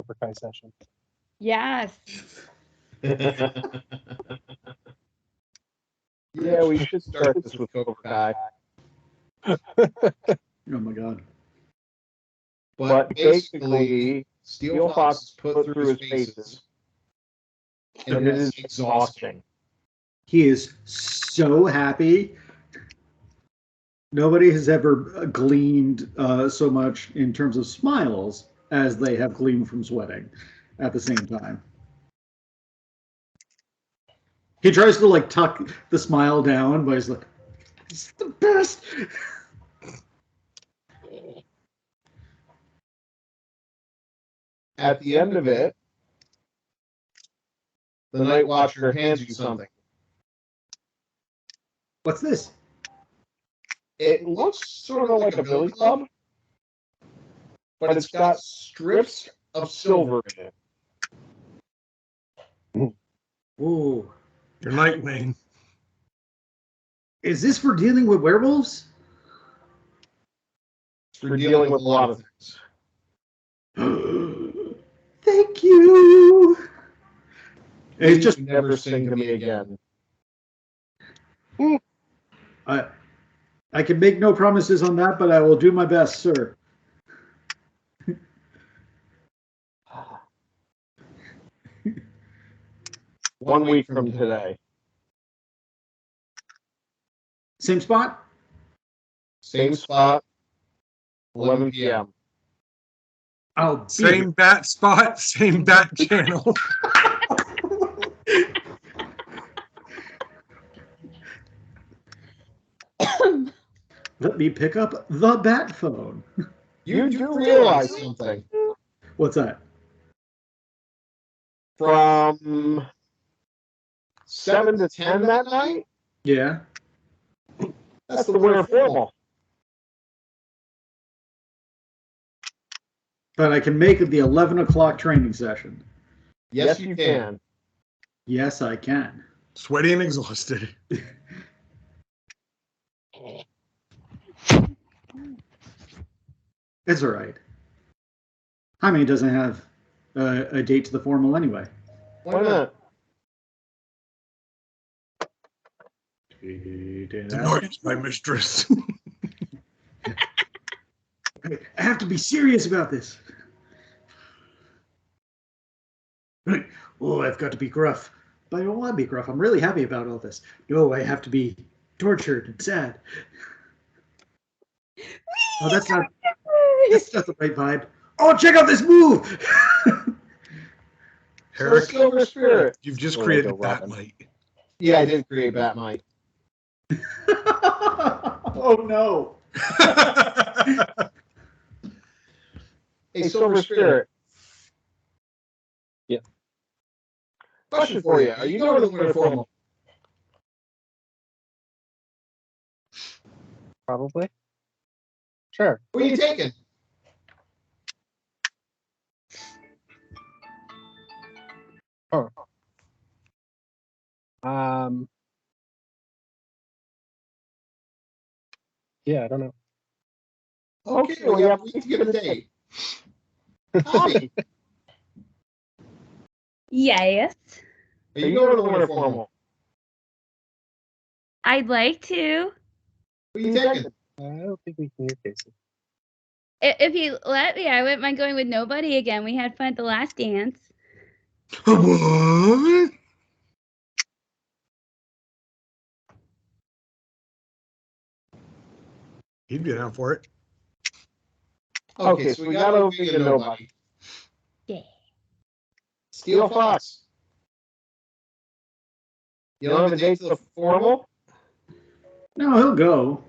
Cobra Kai session. Yes. Yeah, we should start this with Cobra Kai. Oh my god. But basically, Steel Fox is put through his paces, and it is exhausting. He is so happy. Nobody has ever gleaned so much in terms of smiles as they have gleaned from sweating at the same time. He tries to like tuck the smile down, but he's like, "It's the best." At the end of it, the Night Watcher hands you something. What's this? It looks sort of like a billy club, but it's got strips of silver in it. Ooh. Your Nightwing. Is this for dealing with werewolves? For dealing with a lot of things. Thank you. It's just never sing to me again. I can make no promises on that, but I will do my best, sir. One week from today. Same spot? Same spot. 11 p.m. Oh, Same bat spot, same bat channel. Let me pick up the bat phone. You do realize something. What's that? From 7 to 10 that night, Yeah. that's the winter formal. But I can make it the 11 o'clock training session. Yes, you can. Yes, I can. Sweaty and exhausted. It's all right. Jaime doesn't have a date to the formal anyway. Why not? Tonight's my mistress. I have to be serious about this. Oh, I've got to be gruff. But I don't want to be gruff. I'm really happy about all this. No, I have to be tortured and sad. Oh, that's not the right vibe. Oh, check out this move! Eric, Silver Spirit. you've just Or created like a Robin. Batmite. Yeah, I did create Batmite. Oh no. Hey, Silver Spirit. Yeah. Question for you. Are you going to the winter formal? Probably. Sure. Who are you taking? Yeah, I don't know. Okay, well, you have a week to get a date. Tommy, Yes. are you going to the winter formal? I'd like to. Who are you taking? I don't think we can hear Casey. If you let me, I wouldn't mind going with nobody again. We had fun at the last dance. What? He'd be down for it. Okay, so we got to get nobody. Yeah. Steel Fox. You don't have a date to the formal? No, he'll go.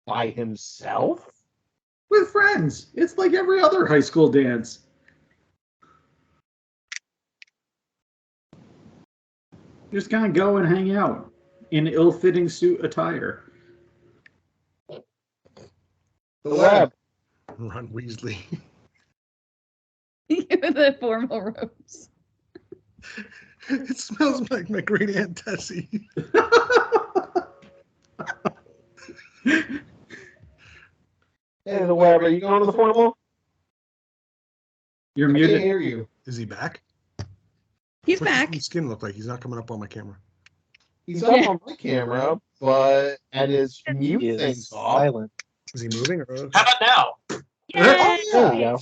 By himself? With friends. It's like every other high school dance. Just kind of go and hang out in ill-fitting suit attire. The web. Ron Weasley. The formal robes. It smells like my great aunt Tessie. Hey, the web. Are you going to the formal? You're I can't muted. hear you. Is he back? He's What's back. his skin look like? He's not coming up on my camera. He's Yeah. up on my camera, but and his mute He thing's is off. silent. Is he moving? Or... How about now? Yay! There we go.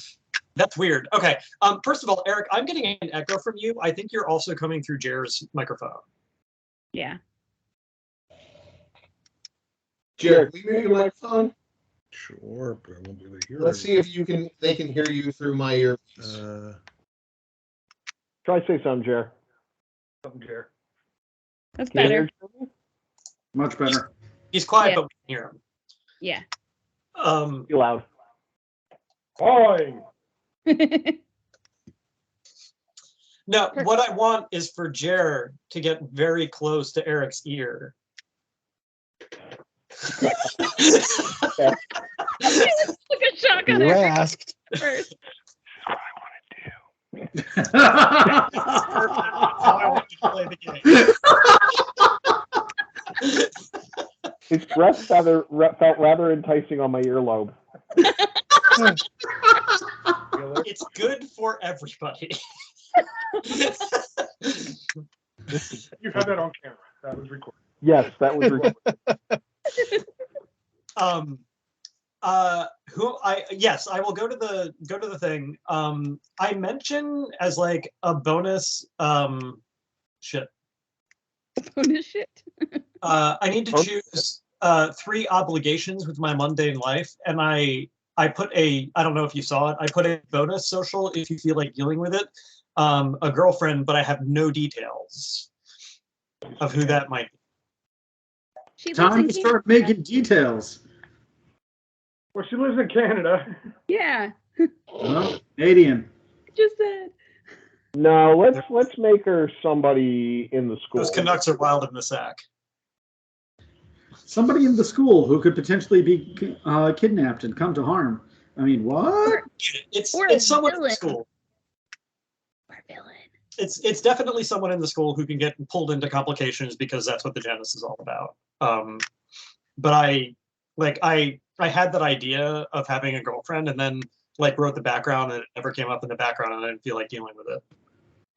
That's weird. Okay. First of all, Eric, I'm getting an echo from you. I think you're also coming through Jer's microphone. Yeah. Jared, can you mute your microphone? Sure, but I won't be able to hear. Let's see if they can hear you through my earpiece. Try to say something, Jer. That's Can you better. hear me? Much better. He's quiet, Yeah. but we can hear him. Yeah. Be loud. No, what I want is for Jer to get very close to Eric's ear. Look at shotgun You Eric asked. first. That's how I want you to play the game. His breath felt rather enticing on my earlobe. It's good for everybody. You had that on camera. That was recorded. Yes, that was recorded. Yes, I will go to the thing. I mention as like a bonus shit. Bonus shit. I need to choose 3 obligations with my mundane life, and I put I don't know if you saw it, I put a bonus social if you feel like dealing with it. A girlfriend, but I have no details of who that might be. She lives Time in to start Canada. making details. Well, she lives in Canada. Yeah. Oh, Canadian. Just said. No, let's make her somebody in the school. Those Canucks are wild in the sack. Somebody in the school who could potentially be kidnapped and come to harm. I mean, what? It's Or a someone in the villain. school. Or villain. It's definitely someone in the school who can get pulled into complications because that's what the Genesis is all about. But I had that idea of having a girlfriend and then like wrote the background and it never came up in the background and I didn't feel like dealing with it.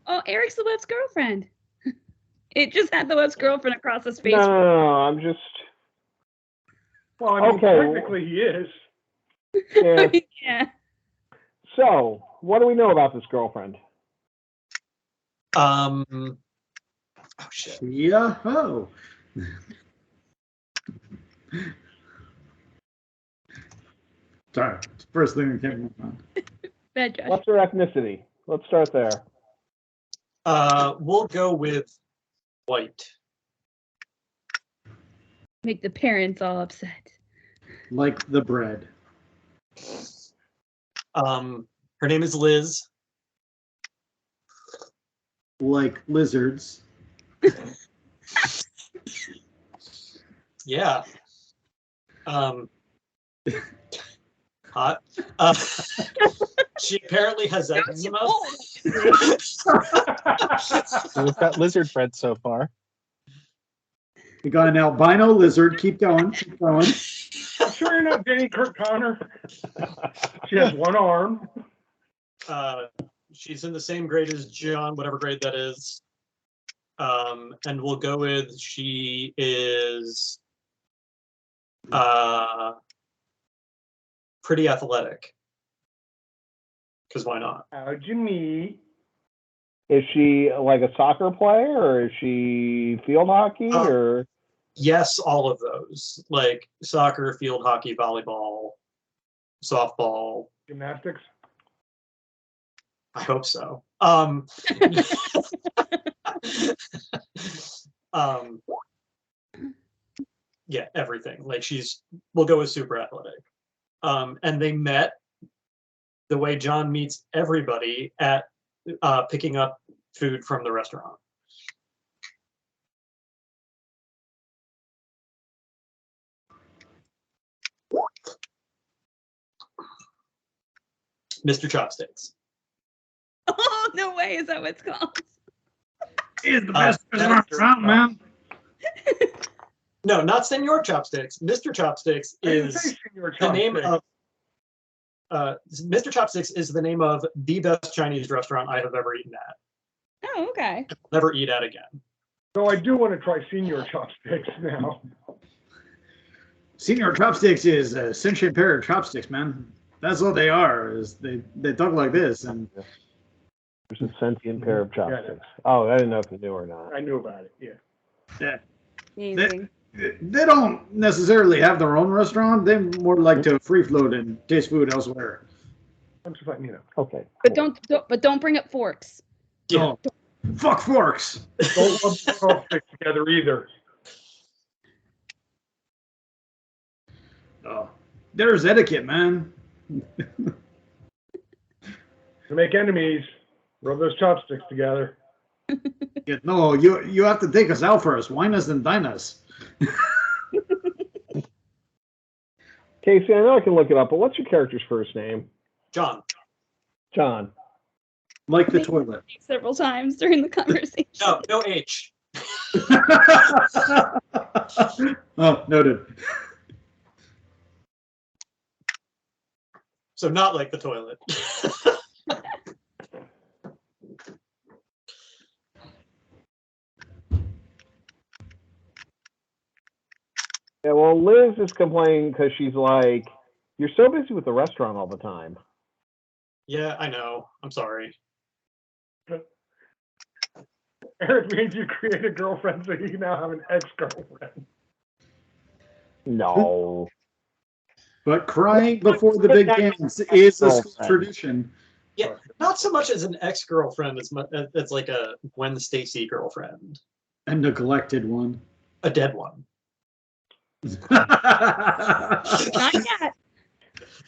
Oh, Eric's the web's girlfriend. It just had the web's girlfriend across the space. No, I'm just. Well, I mean, Okay. technically he is. Yeah. Yeah. So, what do we know about this girlfriend? Oh shit. Yeah. Oh. Sorry. It's the first thing that came to my mind. Bad Josh. What's her ethnicity? Let's start there. We'll go with white. Make the parents all upset. Like the bread. Her name is Liz. Like lizards. Yeah. Hot. She apparently has eczema. So we've got lizard friends so far. We got an albino lizard. Keep going. Keep going. I'm sure you're not dating Kurt Connor. She has one arm. She's in the same grade as John, whatever grade that is. And we'll go with she is pretty athletic. Because why not? How'd you meet? Is she like a soccer player, or is she field hockey, or? Yes, all of those. Like soccer, field hockey, volleyball, softball. Gymnastics? I hope so. Yeah, everything. Like we'll go with super athletic. And they met the way John meets everybody at picking up food from the restaurant. Mr. Chopsticks. Oh, no way. Is that what it's called? He's the best restaurant around, man. No, not Senor Chopsticks. Mr. Chopsticks I didn't is say Senor the name Chopsticks. of Mr. Chopsticks is the name of the best Chinese restaurant I have ever eaten at. Oh, okay. Never eat at again. So I do want to try senior chopsticks now. Senior Chopsticks is a sentient pair of chopsticks, man. That's what they are. Is they talk like this, and There's a sentient pair of chopsticks. Oh, I didn't know if you knew or not. I knew about it, yeah. Amazing. they don't necessarily have their own restaurant. They more like to free float and taste food elsewhere. I'm just letting you know. Okay. But cool. don't bring up forks. Yeah. No. Fuck forks. Don't rub the chopsticks together either. Oh, there's etiquette, man. To make enemies, rub those chopsticks together. Yeah, no, you have to take us out first. Wine us and dine us. Casey, I know I can look it up, but what's your character's first name? John. John. Like the toilet. Several times during the conversation. No H. Oh, noted. So not like the toilet. Yeah, well, Liz is complaining because she's like, you're so busy with the restaurant all the time. Yeah, I know. I'm sorry. Eric made you create a girlfriend so you now have an ex-girlfriend. No. But crying before the big dance is a school tradition. Yeah, not so much as an ex-girlfriend as much as like a Gwen Stacy girlfriend. A neglected one. A dead one. Not yet.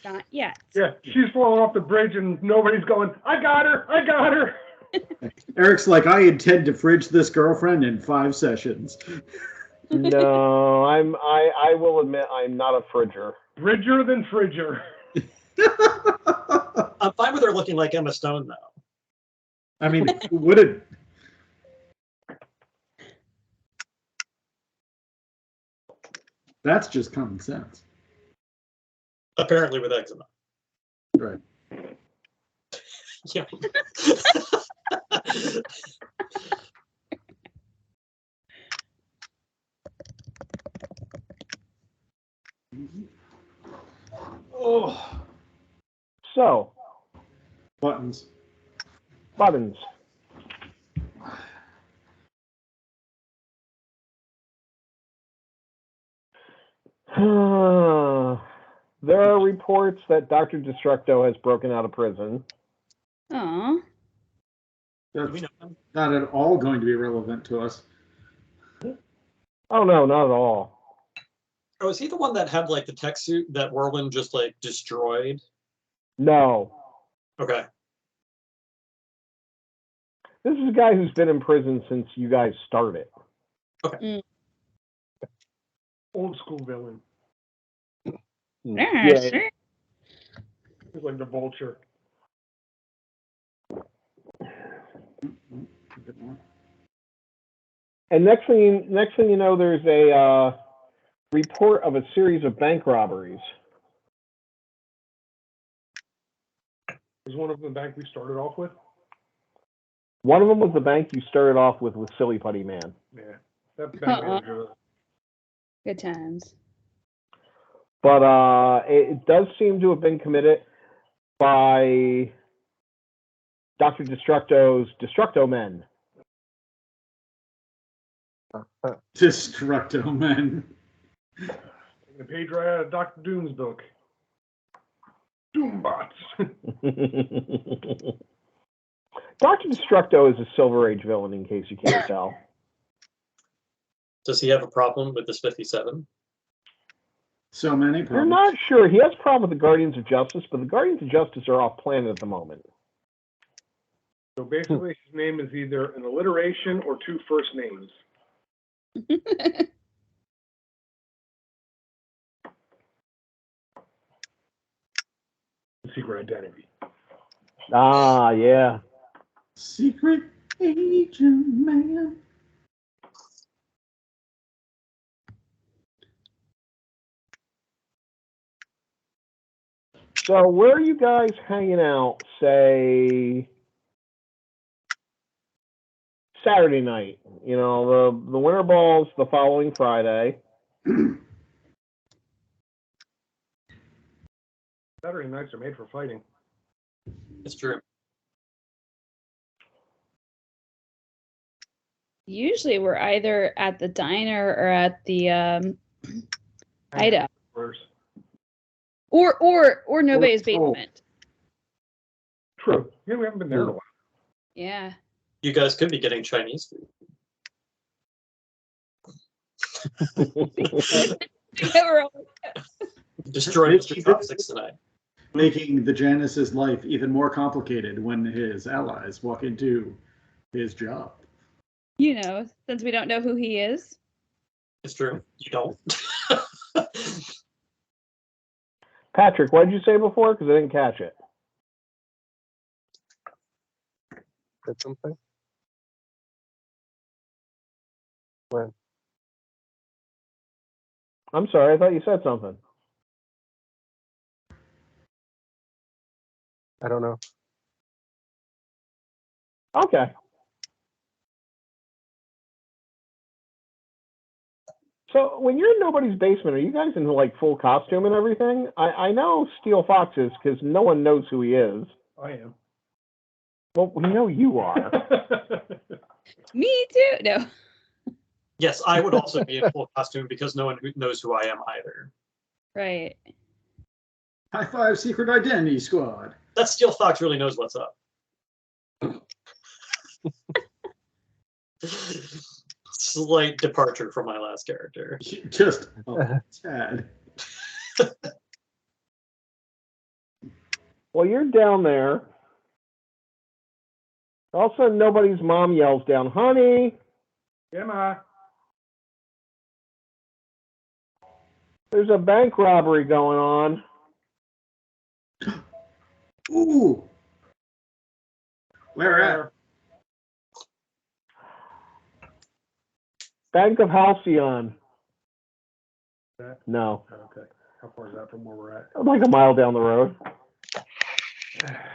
Not yet. Yeah, she's falling off the bridge and nobody's going, I got her, I got her. Eric's like, I intend to fridge this girlfriend in 5 sessions. No, I will admit I'm not a fridger. Bridger than fridger. I'm fine with her looking like Emma Stone, though. I mean, would it? That's just common sense. Apparently with eczema. Right. Yeah. Oh, So, buttons. buttons. There are reports that Dr. Destructo has broken out of prison. Aw. Do we That's know him? not at all going to be relevant to us. Oh, no, not at all. Oh, is he the one that had like the tech suit that Whirlwind just like destroyed? No. Okay. This is a guy who's been in prison since you guys started. Old school villain. Yeah, sure. He's like the vulture. And next thing you know, there's a report of a series of bank robberies. Was one of them the bank we started off with? One of them was the bank you started off with Silly Putty Man. Yeah. That bank manager. Good times. But it does seem to have been committed by Dr. Destructo's Destructo Men. Destructo Man. The page right out of Dr. Doom's book. Doombots. Dr. Destructo is a Silver Age villain, in case you can't tell. Does he have a problem with this 57? So many You're problems. not sure. He has a problem with the Guardians of Justice, but the Guardians of Justice are off planet at the moment. So basically, his name is either an alliteration or 2 first names. Secret identity. Ah, yeah. Secret Agent Man. So where are you guys hanging out, say, Saturday night? You know, the winter ball's the following Friday. Saturday nights are made for fighting. It's true. Usually we're either at the diner or at the hideout. Or nobody's basement. True. Yeah, we haven't been there in a while. Yeah. You guys could be getting Chinese food. We're all- Destroying Mr. Chopsticks tonight. Making the Janus's life even more complicated when his allies walk into his job. You know, since we don't know who he is. It's true. You don't. Patrick, what did you say before? Because I didn't catch it. Said something? When? I'm sorry, I thought you said something. I don't know. Okay. So when you're in nobody's basement, are you guys in like full costume and everything? I know Steel Fox is because no one knows who he is. I am. Well, we know you are. Me too. No. Yes, I would also be in full costume because no one knows who I am either. Right. High five, Secret Identity Squad. That Steel Fox really knows what's up. Slight departure from my last character. Just sad. Well, you're down there. All of a sudden, nobody's mom yells down, "Honey, Yeah, Ma. there's a bank robbery going on." Ooh. Where at? Bank of Halcyon. That? No, Okay. How far is that from where we're at? like a mile down the road. Yeah.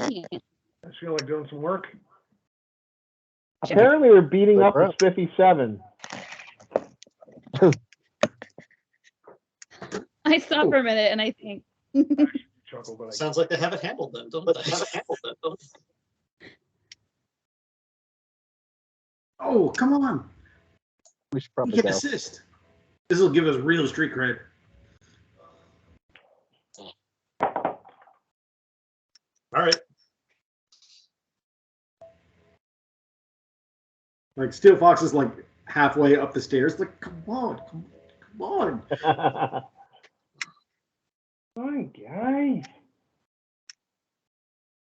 I feel like doing some work. Apparently, they're beating Like up the 57. I stopped for a minute and I think. Chuckle, but I Sounds like they have it handled then, don't they? Oh, come on. We should We probably can go. assist. This will give us real street cred. All right. Like, Steel Fox is like halfway up the stairs. Like, come on. Come on. Fine, guys.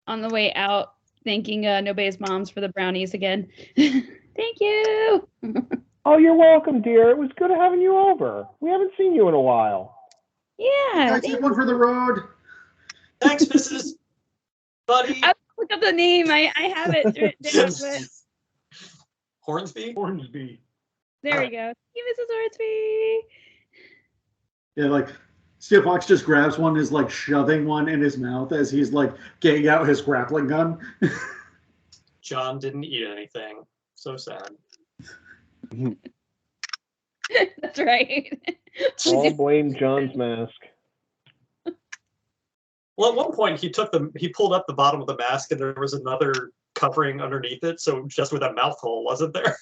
On the way out, thanking nobody's moms for the brownies again. Thank you. Oh, you're welcome, dear. It was good having you over. We haven't seen you in a while. Yeah. Can I take one for the road? Thanks, Mrs. Buddy. I look up the name. I have it written down, but Hornsby? Hornsby. there we go. Thank you, Mrs. Hornsby. Yeah, like, Steel Fox just grabs one and is like shoving one in his mouth as he's like getting out his grappling gun. John didn't eat anything. So sad. That's right. All blame John's mask. Well, at one point he pulled up the bottom of the mask and there was another covering underneath it, so just with a mouth hole, wasn't there?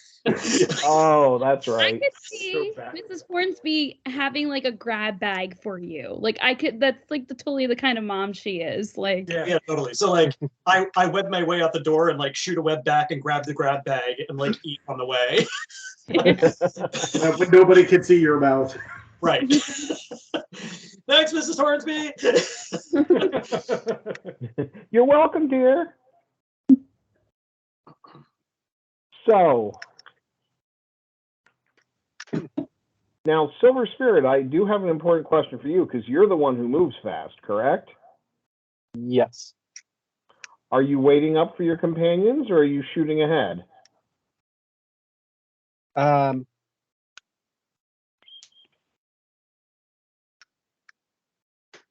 Oh, that's I right. could see Mrs. Hornsby having like a grab bag for you. Like I could. That's like totally the kind of mom she is. Like Yeah, totally. So like I web my way out the door and like shoot a web back and grab the grab bag and like eat on the way. But nobody can see your mouth. Right. Thanks, Mrs. Hornsby. You're welcome, dear. So, now, Silver Spirit, I do have an important question for you because you're the one who moves fast, correct? Yes. Are you waiting up for your companions or are you shooting ahead?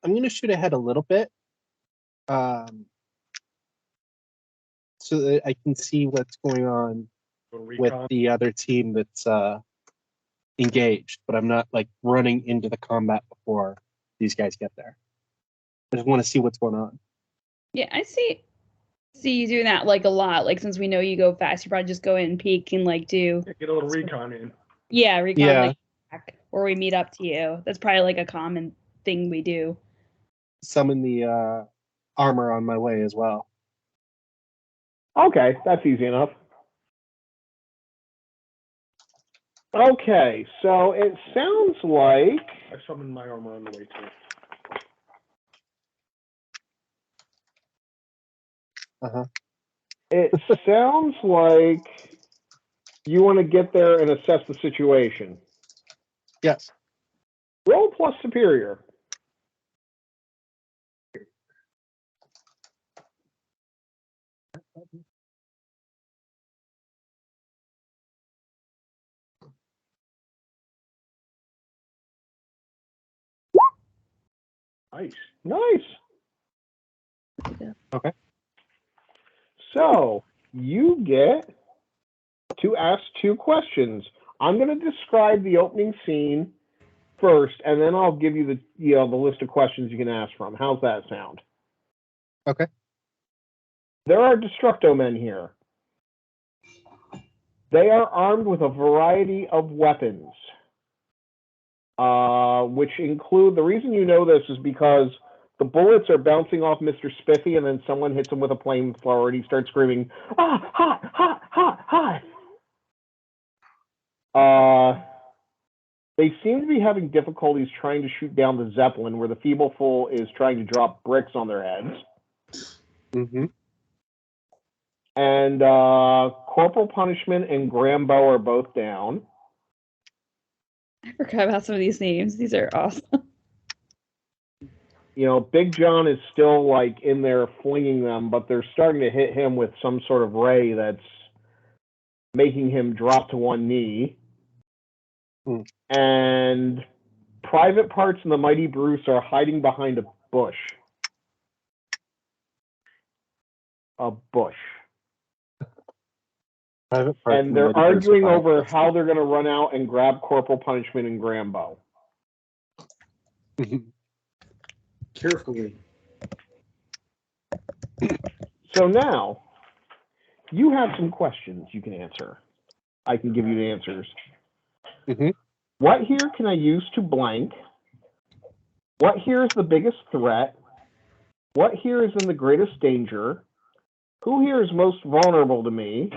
I'm gonna shoot ahead a little bit, so that I can see what's going on with Recon. the other team that's engaged, but I'm not like running into the combat before these guys get there. I just want to see what's going on. Yeah, I see you doing that like a lot. Like since we know you go fast, you probably just go in and peek and like do Get a little recon in. recon Yeah. like back, or we meet up to you. That's probably like a common thing we do. Summon the armor on my way as well. Okay, that's easy enough. Okay, so it sounds like I summoned my armor on the way too. it sounds like you want to get there and assess the situation. Yes. Roll plus superior. Nice. Nice. Okay. So you get to ask 2 questions. I'm going to describe the opening scene first, and then I'll give you the list of questions you can ask from. How's that sound? Okay. There are Destructo men here. They are armed with a variety of weapons, which include, the reason you know this is because the bullets are bouncing off Mr. Spiffy, and then someone hits him with a flamethrower, and he starts screaming, "Ah, hot, hot, hot, hot!" They seem to be having difficulties trying to shoot down the Zeppelin, where the Feebleful is trying to drop bricks on their heads. Mm-hmm. And Corporal Punishment and Grambo are both down. I forgot about some of these names. These are awesome. You know, Big John is still like in there flinging them, but they're starting to hit him with some sort of ray that's making him drop to one knee. And Private Parts and the Mighty Bruce are hiding behind a bush. A bush. And they're arguing over how they're going to run out and grab Corporal Punishment and Grambo. Carefully. So now, you have some questions you can answer. I can give you the answers. Mm-hmm. What here can I use to blank? What here is the biggest threat? What here is in the greatest danger? Who here is most vulnerable to me?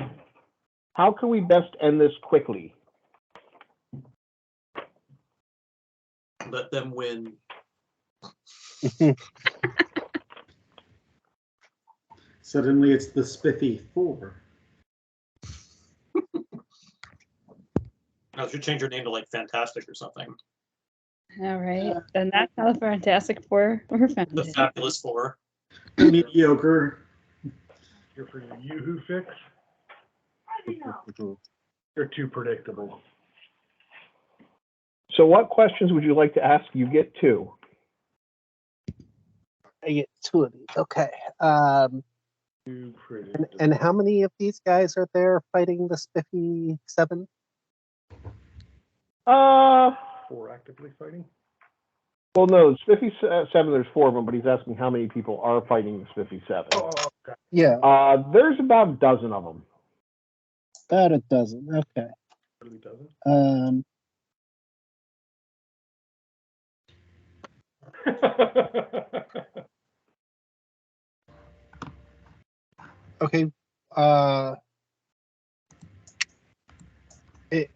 How can we best end this quickly? Let them win. Suddenly it's the Spiffy 4. I should change your name to like Fantastic or something. All right. And that's how the Fantastic Four were The founded. Fabulous Four. Mediocre. Here for your Yoo-hoo fix. You're too predictable. So what questions would you like to ask? You get 2. I get 2 of these. Okay. Too predictable. And how many of these guys are there fighting the Spiffy 7? 4 actively fighting. Well, no, Spiffy 7, there's 4 of them, but he's asking how many people are fighting the Spiffy 7. Oh, okay. Yeah, There's about a dozen of them. about a dozen. Okay. Really doesn't. Okay.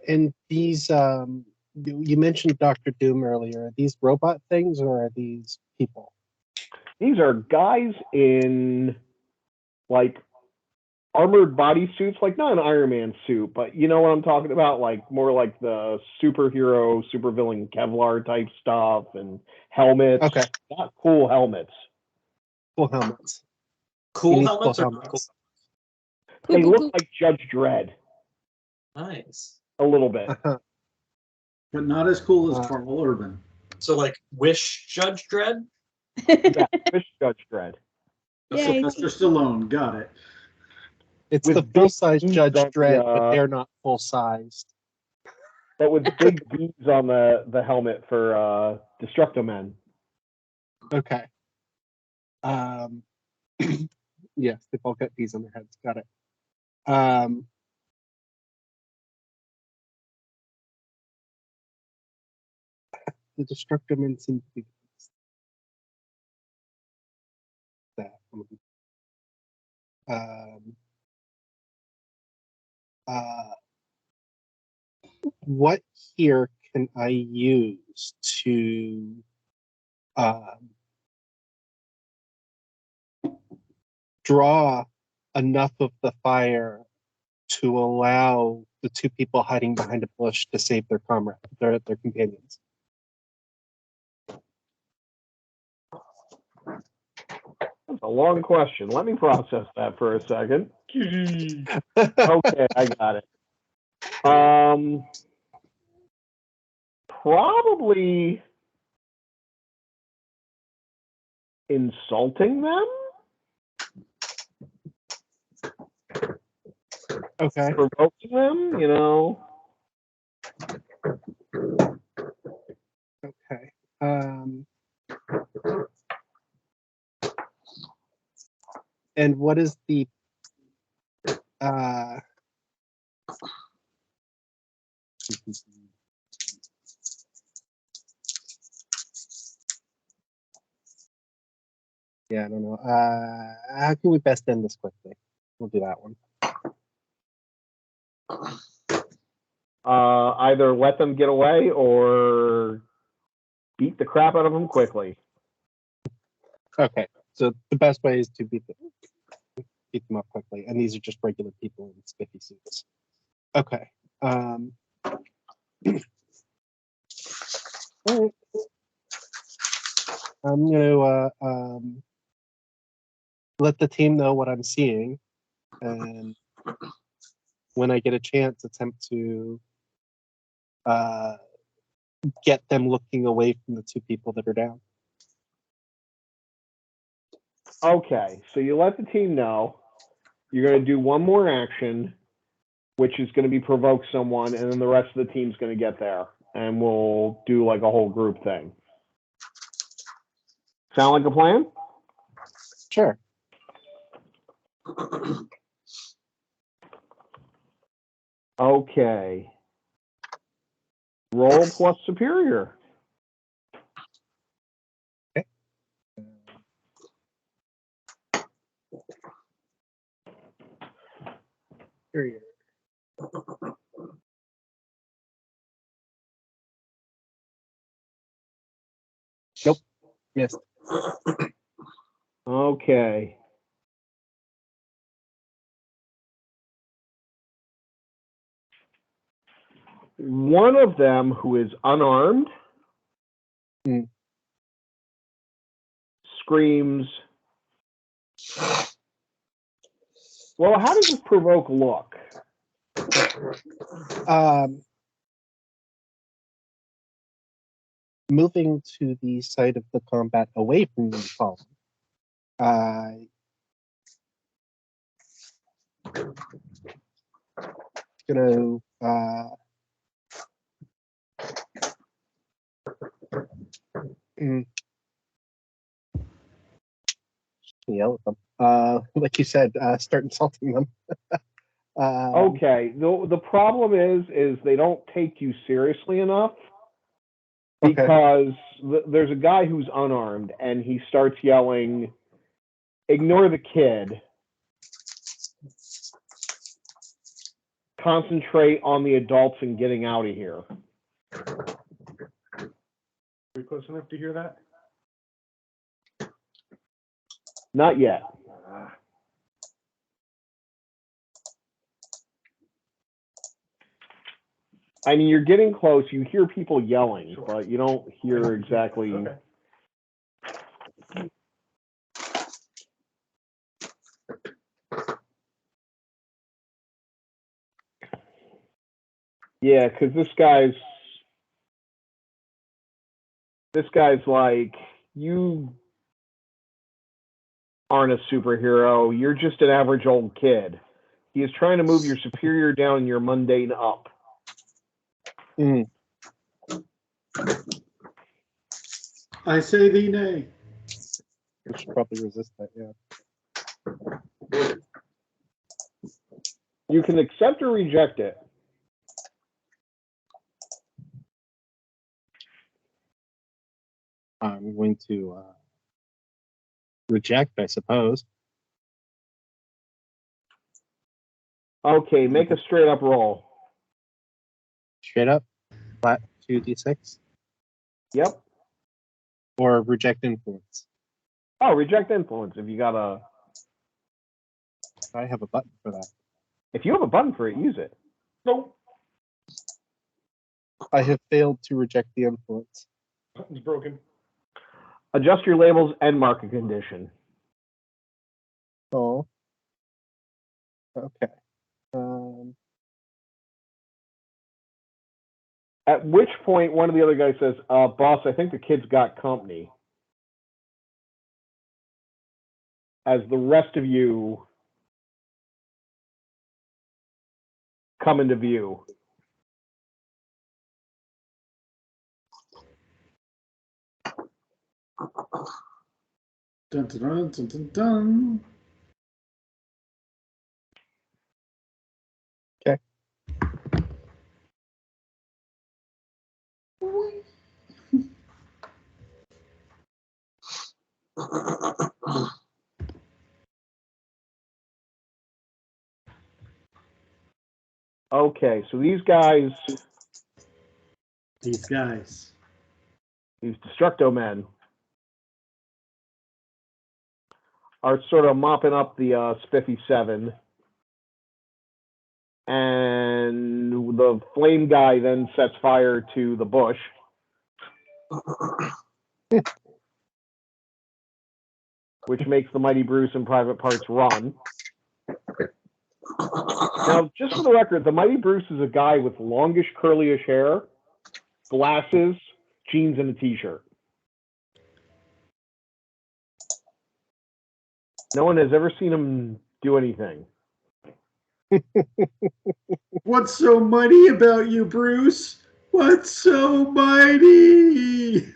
And these, you mentioned Dr. Doom earlier. Are these robot things or are these people? These are guys in like armored bodysuits, like not an Iron Man suit, but you know what I'm talking about, like more like the superhero, supervillain Kevlar type stuff and helmets. Okay. Not cool helmets. Cool helmets. Cool need helmets cool or not helmets. cool? They look like Judge Dredd Nice. a little bit. But not as cool as Carl Urban. So like Wish Judge Dredd? Yeah, Fish Judge Dredd. Yay. Sylvester Stallone, got it. It's With the big full-size beads Judge on the, Dredd, but they're not full-sized. But with big beads on the helmet for Destructo-Men. Okay. Yes, they've all got bees on their heads. Got it. The Destructo-Men seem to be that. What here can I use to draw enough of the fire to allow the two people hiding behind a bush to save their comrade, their companions? That's a long question. Let me process that for a second. Okay, I got it. Probably insulting them? Okay. Provoking them, you know? Okay. And what is the yeah, I don't know. How can we best end this quickly? We'll do that one. Either let them get away or beat the crap out of them quickly. Okay, so the best way is to beat them up quickly, and these are just regular people in spiffy suits. Okay. All right. I'm gonna let the team know what I'm seeing, and when I get a chance, attempt to get them looking away from the two people that are down. Okay, so you let the team know. You're going to do one more action, which is going to be provoke someone, and then the rest of the team's going to get there. And we'll do like a whole group thing. Sound like a plan? Sure. Okay. Roll plus superior. Okay. Superior. Nope. Missed. Okay. One of them who is unarmed screams, well, how does this provoke look? Moving to the side of the combat away from the fallen. Gonna yell at them. Like you said, start insulting them. Okay. The problem is they don't take you seriously enough because there's a guy who's unarmed and he starts yelling, "Ignore the kid. Concentrate on the adults and getting out of here." Are we close enough to hear that? Not yet. I mean, you're getting close. You hear people yelling, but you don't hear exactly. Okay. Yeah, because this guy's like, you aren't a superhero. You're just an average old kid. He is trying to move your superior down and your mundane up. Mm. I say thee nay. I should probably resist that, yeah. You can accept or reject it. I'm going to reject, I suppose. Okay, make a straight up roll. Straight up, flat 2d6, Yep. or reject influence. Oh, reject influence. If you got a, I have a button for that. if you have a button for it, use it. Nope, I have failed to reject the influence. button's broken. Adjust your labels and mark a condition. Oh. Okay. At which point, one of the other guys says, boss, I think the kid's got company. As the rest of you come into view. Dun, dun, dun, dun, dun, dun. Okay. Okay, so these guys, These guys. these Destructo men, are sort of mopping up the Spiffy 7. And the flame guy then sets fire to the bush. Which makes the Mighty Bruce and Private Parts run. Now, just for the record, the Mighty Bruce is a guy with longish, curlyish hair, glasses, jeans, and a t-shirt. No one has ever seen him do anything. What's so mighty about you, Bruce? What's so mighty?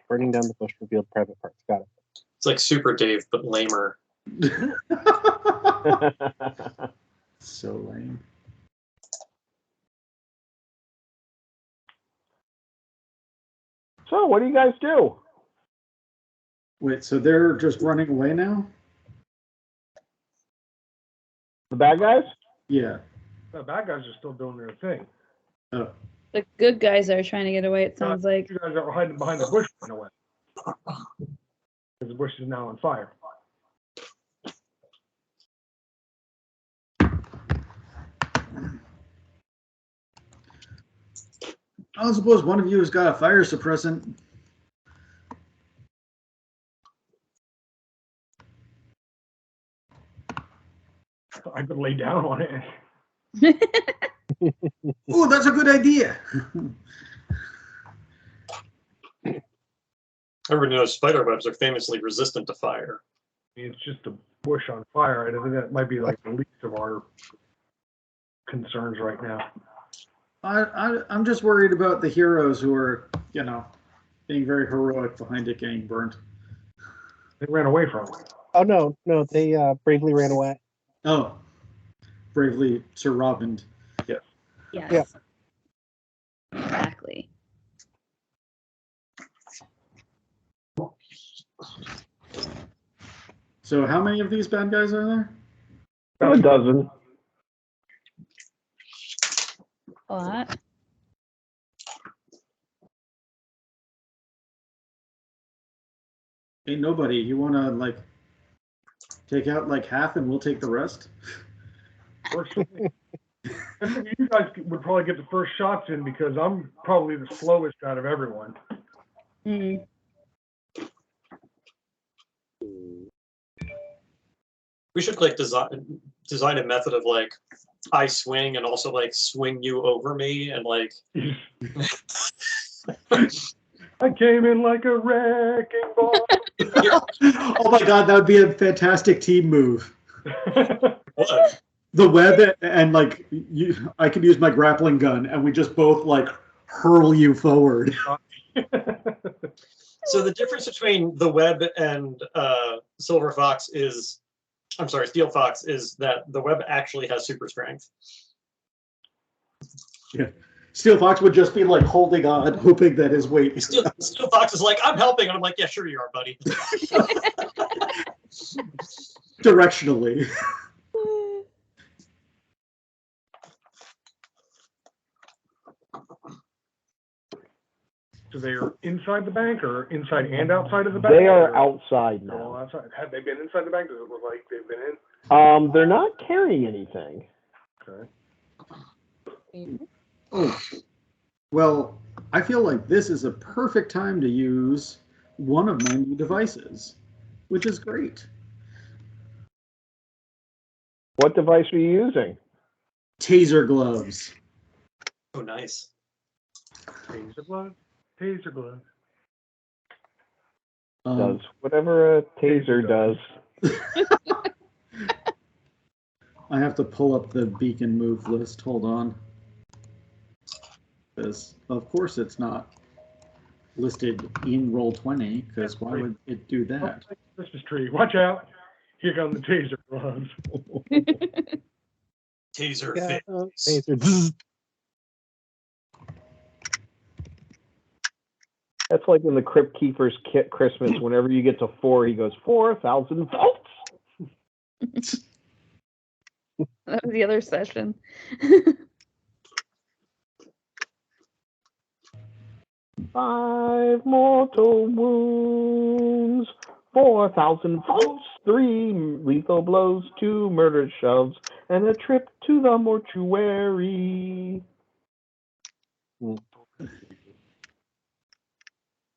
Burning down the bush revealed private parts. Got it. It's like Super Dave, but lamer. So lame. So, what do you guys do? Wait, so they're just running away now? The bad guys? Yeah. The bad guys are still doing their thing. Oh. The good guys are trying to get away, it sounds like. You guys are hiding behind the bush in a way. Because the bush is now on fire. I don't suppose one of you has got a fire suppressant. I could lay down on it. Oh, that's a good idea. Everyone knows spider webs are famously resistant to fire. It's just a bush on fire. I think that might be like the least of our concerns right now. I'm just worried about the heroes who are, you know, being very heroic behind it getting burnt. They ran away from it. Oh, no, they bravely ran away. Oh, bravely Sir Robin. Yes. Yes. Yeah. Exactly. So how many of these bad guys are there? A dozen. A lot. Ain't nobody. You want to, like, take out, like, half and we'll take the rest? Works for me. I think you guys would probably get the first shots in because I'm probably the slowest out of everyone. Mm. We should like design a method of like I swing and also like swing you over me and like I came in like a wrecking ball. Oh my god, that would be a fantastic team move. What? The web and like I could use my grappling gun, and we just both like hurl you forward. So the difference between the web and Silver Fox is, I'm sorry, Steel Fox, is that the web actually has super strength. Yeah. Steel Fox would just be like holding on, hoping that his weight. Steel Fox is like, I'm helping, and I'm like, yeah, sure you are, buddy. Directionally. So they're inside the bank or inside and outside of the bank? They are or- outside They're all now. outside. Have they been inside the bank? Does it look like they've been in? They're not carrying anything. Okay. Oh, well, I feel like this is a perfect time to use one of my new devices, which is great. What device are you using? Taser gloves. Oh, nice. Taser glove. Taser glove. Does whatever a taser does. I have to pull up the beacon move list. Hold on. Because, of course, it's not listed in Roll20, because why would it do that? Christmas tree. Watch out. Here come the taser gloves. Taser Yeah, fit. taser. That's like in the Crypt Keeper's Kit Christmas. Whenever you get to 4, he goes 4,000 volts. That was the other session. 5 mortal wounds, 4,000 volts, 3 lethal blows, 2 murder shoves, and a trip to the mortuary.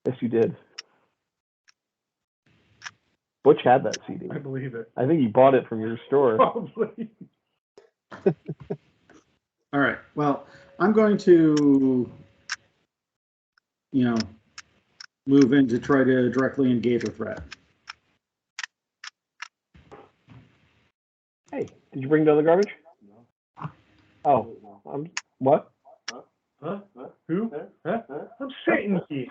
Yes, you did. Butch had that CD. I believe it. I think he bought it from your store. Probably. All right. Well, I'm going to, move in to try to directly engage a threat. Hey, did you bring down the garbage? Oh, what? Huh? Who? Huh? I'm sitting here.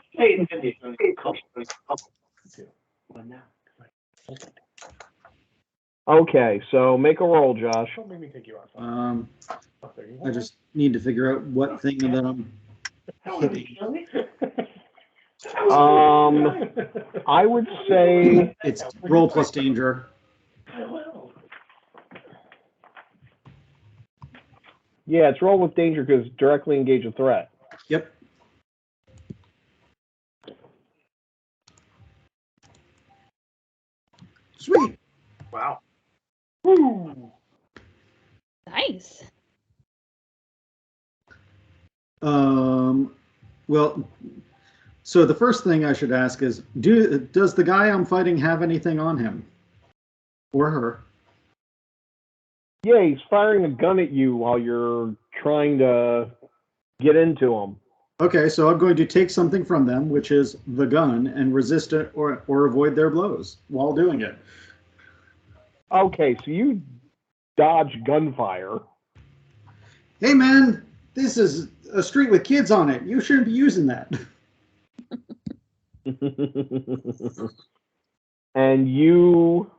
Okay, so make a roll, Josh. Don't make me take you outside. I just need to figure out what thing that I'm hitting. I would say It's roll plus danger. yeah, it's roll with danger because directly engage a threat. Yep. Sweet. Wow. Woo! Nice. Well, so the first thing I should ask is, does the guy I'm fighting have anything on him? Or her? Yeah, he's firing a gun at you while you're trying to get into him. Okay, so I'm going to take something from them, which is the gun, and resist it or avoid their blows while doing it. Okay, so you dodge gunfire. Hey man, this is a street with kids on it. You shouldn't be using that. And you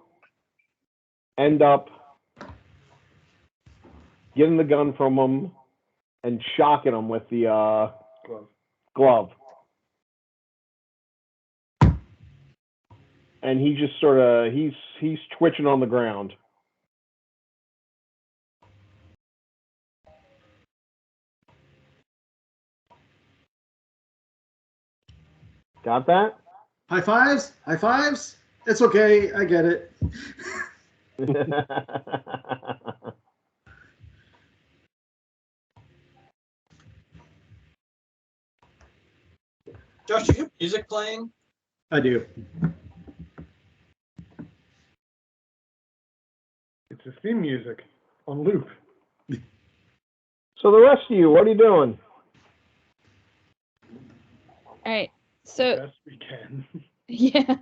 end up getting the gun from him and shocking him with the glove. And he just sort of he's twitching on the ground. Got that? High fives? High fives? It's okay. I get it. Josh, do you have music playing? I do. It's a theme music on loop. So the rest of you, what are you doing? All right. So Best we can. Yeah.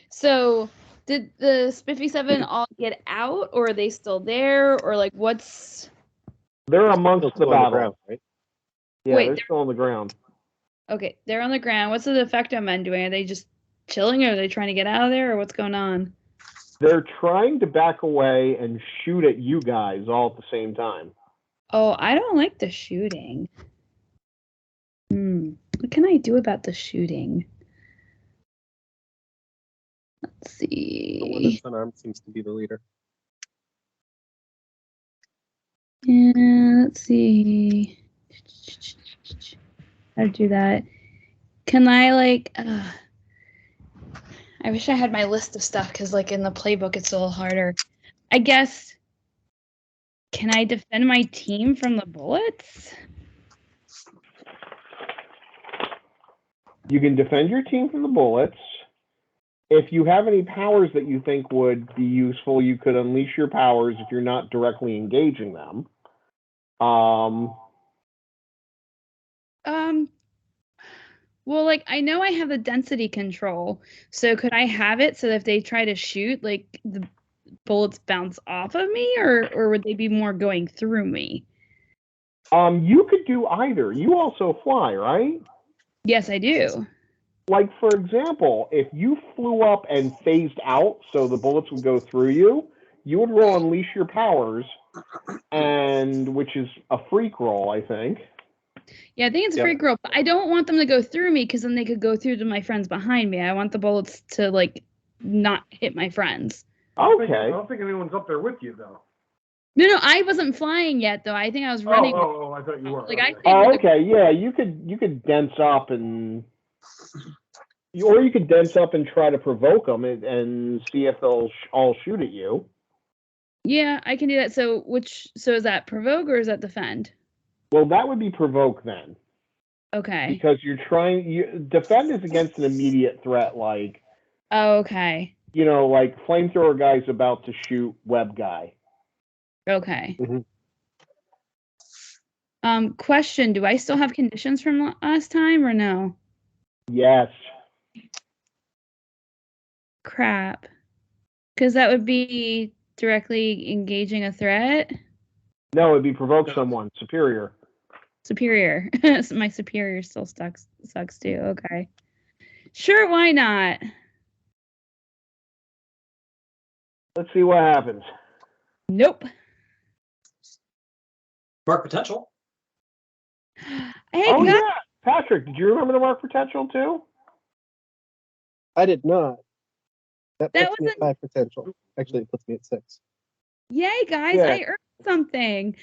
So did the Spiffy 7 all get out, or are they still there, or like what's? They're amongst Still the on battle. ground, right? Yeah, Wait, they're still on the ground. Okay, they're on the ground. What's the de facto men doing? Are they just chilling, or are they trying to get out of there, or what's going on? They're trying to back away and shoot at you guys all at the same time. Oh, I don't like the shooting. What can I do about the shooting? Let's The one see. that's unarmed seems to be the leader. Yeah, let's see. How to do that? Can I like? I wish I had my list of stuff because like in the playbook it's a little harder. I guess. Can I defend my team from the bullets? You can defend your team from the bullets. If you have any powers that you think would be useful, you could unleash your powers if you're not directly engaging them. Well, like I know I have the density control, so could I have it so that if they try to shoot, like the bullets bounce off of me, or would they be more going through me? You could do either. You also fly, right? Yes, I do. Like, for example, if you flew up and phased out so the bullets would go through you, you would roll unleash your powers, and which is a freak roll, I think. Yeah, I think it's a Yep. freak roll, but I don't want them to go through me because then they could go through to my friends behind me. I want the bullets to like not hit my friends. I Okay. don't think anyone's up there with you, though. No, I wasn't flying yet though. I think I was running. I thought you were. Like I Okay. stayed Oh, with the- okay. Yeah, you could dense up and, or you could dense up and try to provoke them and see if they'll all shoot at you. Yeah, I can do that. So is that provoke or is that defend? Well, that would be provoke then, Okay. because defend is against an immediate threat, like, Oh, okay. like flamethrower guy's about to shoot web guy. Okay. Mhm. Question, do I still have conditions from last time or no? Yes. Crap. Because that would be directly engaging a threat. No, it'd be provoke someone superior. Superior. So my superior still sucks too. Okay. Sure, why not? Let's see what happens. Nope. Mark potential. Hey, Oh guys. yeah, Patrick, did you remember the mark potential too? I did not. That That puts me at 5 potential. Actually, it puts me at 6. Yay, guys. Yeah. I earned something.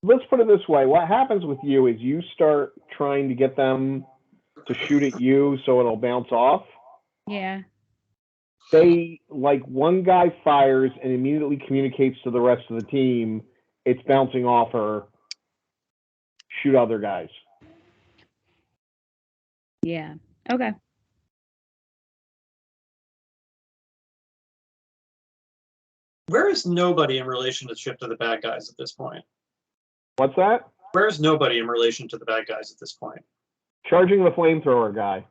Let's put it this way. What happens with you is you start trying to get them to shoot at you so it'll bounce off. Yeah. They, like, one guy fires and immediately communicates to the rest of the team, it's bouncing off her, shoot other guys. Yeah. Okay. Where is nobody in relationship to the bad guys at this point? What's that? Where is nobody in relation to the bad guys at this point? Charging the flamethrower guy.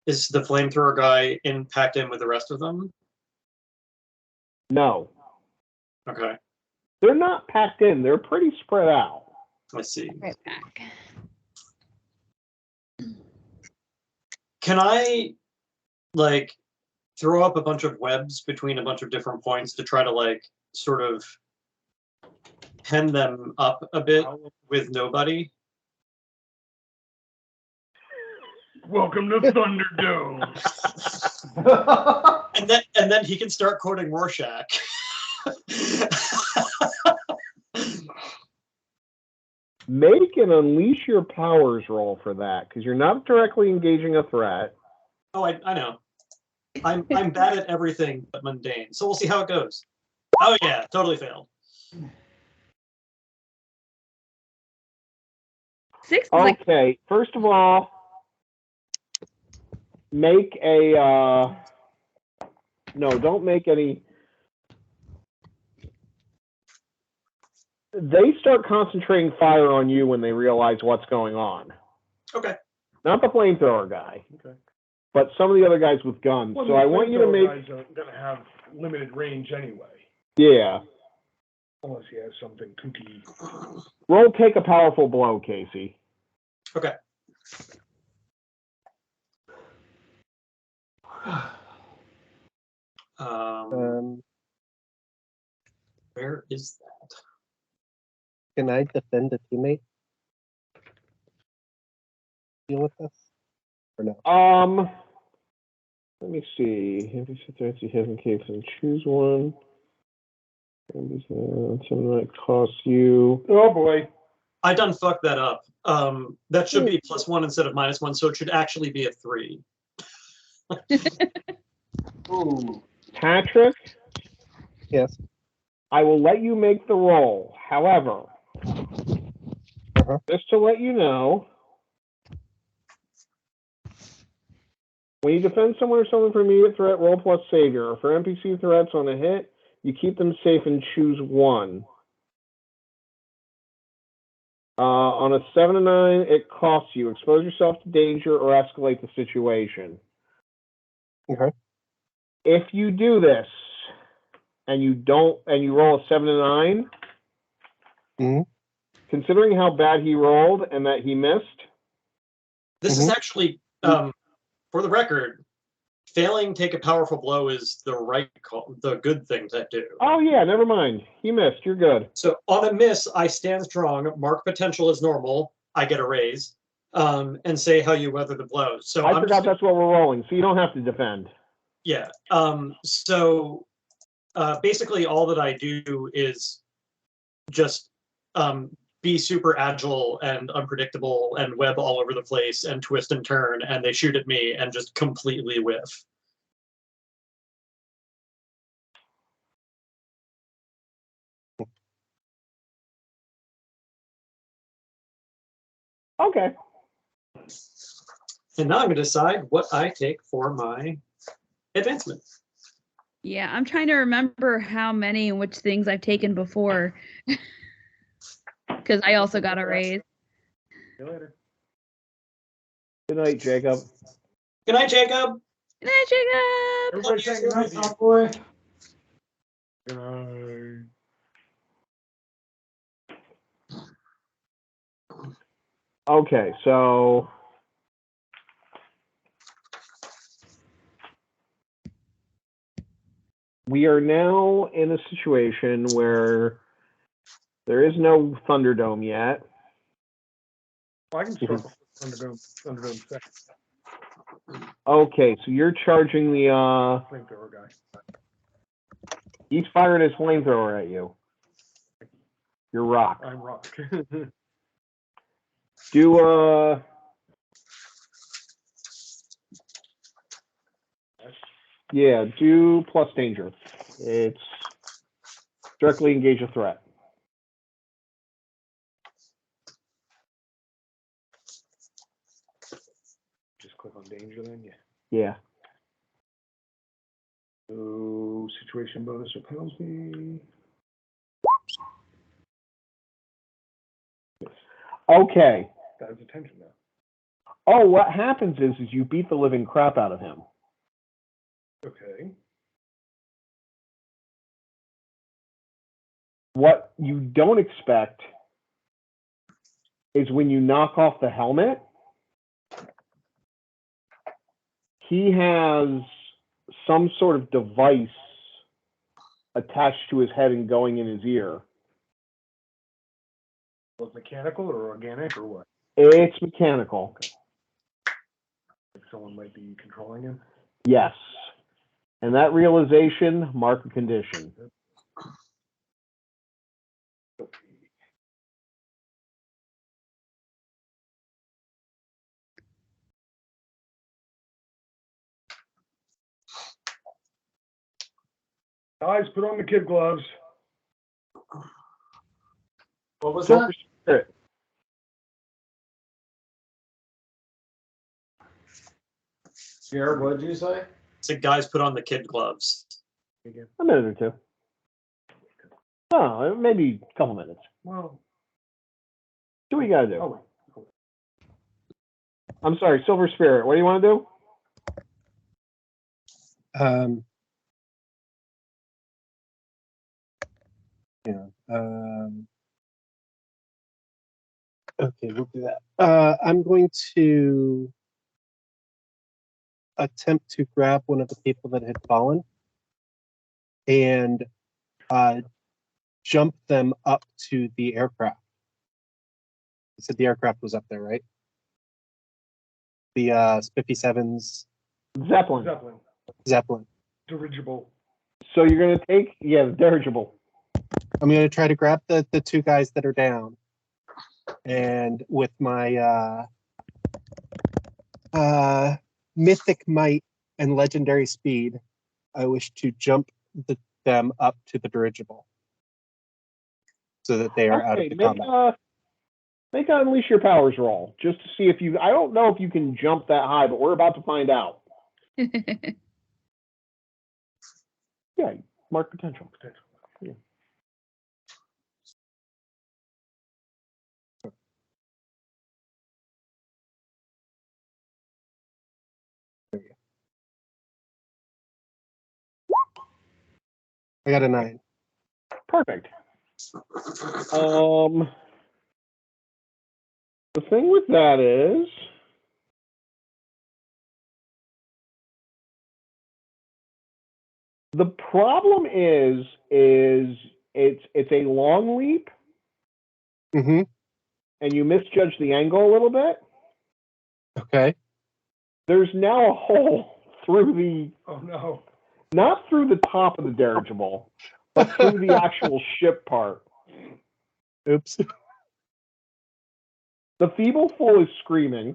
Is the flamethrower guy packed in with the rest of them? No. Okay, They're not packed in. They're pretty spread out. let's see. Right back. Can I, like, throw up a bunch of webs between a bunch of different points to try to, like, sort of pen them up a bit with nobody? Welcome to Thunderdome. And then he can start quoting Rorschach. Make an unleash your powers roll for that, because you're not directly engaging a threat. Oh, I know. I'm bad at everything but mundane. So we'll see how it goes. Oh yeah, totally failed. 6 is like Okay, first of all, make a no, don't make any. They start concentrating fire on you when they realize what's going on. Okay. Not the flamethrower guy, Okay. but some of the other guys with guns. Well, So I want you to make. Guys are gonna have limited range anyway, Yeah. unless he has something kooky. Roll take a powerful blow, Casey. Okay. Um, Where is that? can I defend a teammate? Deal with this? Or no? Let me see. If you sit there, you have in case and choose one. Something that costs you. Oh boy. I done fucked that up. That should be +1 instead of -1, so it should actually be a 3. Ooh. Patrick, Yes. I will let you make the roll. However, just to let you know, when you defend someone or something from immediate threat, roll plus savior. For NPC threats on a hit, you keep them safe and choose one. On a 7 to 9, it costs you. Expose yourself to danger or escalate the situation. Okay. If you do this and you roll a 7 to 9, Mhm. considering how bad he rolled and that he missed, This is actually, for the record, failing take a powerful blow is the right call, the good thing to do. oh yeah, never mind. He missed. You're good. So on a miss, I stand strong, mark potential as normal, I get a raise, and say how you weather the blow. So I forgot that's what we're rolling, so you don't have to defend. Yeah. So basically, all that I do is just be super agile and unpredictable and web all over the place and twist and turn, and they shoot at me and just completely whiff. Okay. And now I'm going to decide what I take for my advancement. Yeah, I'm trying to remember how many and which things I've taken before. Because I also got a raise. See you later. Good night, Jacob. Good night, Jacob. Good night, Jacob. Everybody say good night, top boy. Good night. Okay, so we are now in a situation where there is no Thunderdome yet. Well, I can start Thunderdome second. Okay, so you're charging the Flamethrower guy. he's firing his flamethrower at you. You're rock. I'm rock. Do yeah, do plus danger. It's directly engage a threat. Just click on danger then, yeah. Yeah. So situation bonus or penalty. Okay. Got his attention now. Oh, what happens is you beat the living crap out of him. Okay. What you don't expect is when you knock off the helmet, he has some sort of device attached to his head and going in his ear. Was it mechanical or organic or what? It's mechanical. Like someone might be controlling him? Yes. And that realization, mark a condition. Guys, put on the kid gloves. What was Joker Spirit. Jared, what did you say? So guys, put on the kid gloves. A minute or two. Oh, maybe a couple minutes. Well, Do what you gotta do. oh, I'm sorry, Silver Spirit. What do you want to do? Yeah. Okay, we'll do that. I'm going to attempt to grab one of the people that had fallen and jump them up to the aircraft. You said the aircraft was up there, right? The Spiffy Sevens Zeppelin. Zeppelin. dirigible. So you're gonna take the dirigible. I'm going to try to grab the two guys that are down, and with my mythic might and legendary speed, I wish to jump them up to the dirigible so that they are out of the combat. Make an Unleash Your Powers roll just to see if you. I don't know if you can jump that high, but we're about to find out. Yeah, mark potential. Yeah. I got a 9. Perfect. The thing with that is, the problem is it's a long leap, Mm-hmm. and you misjudge the angle a little bit. Okay. There's now a hole through the, Oh no. not through the top of the dirigible, but through the actual ship part. Oops. The Feeble Fool is screaming,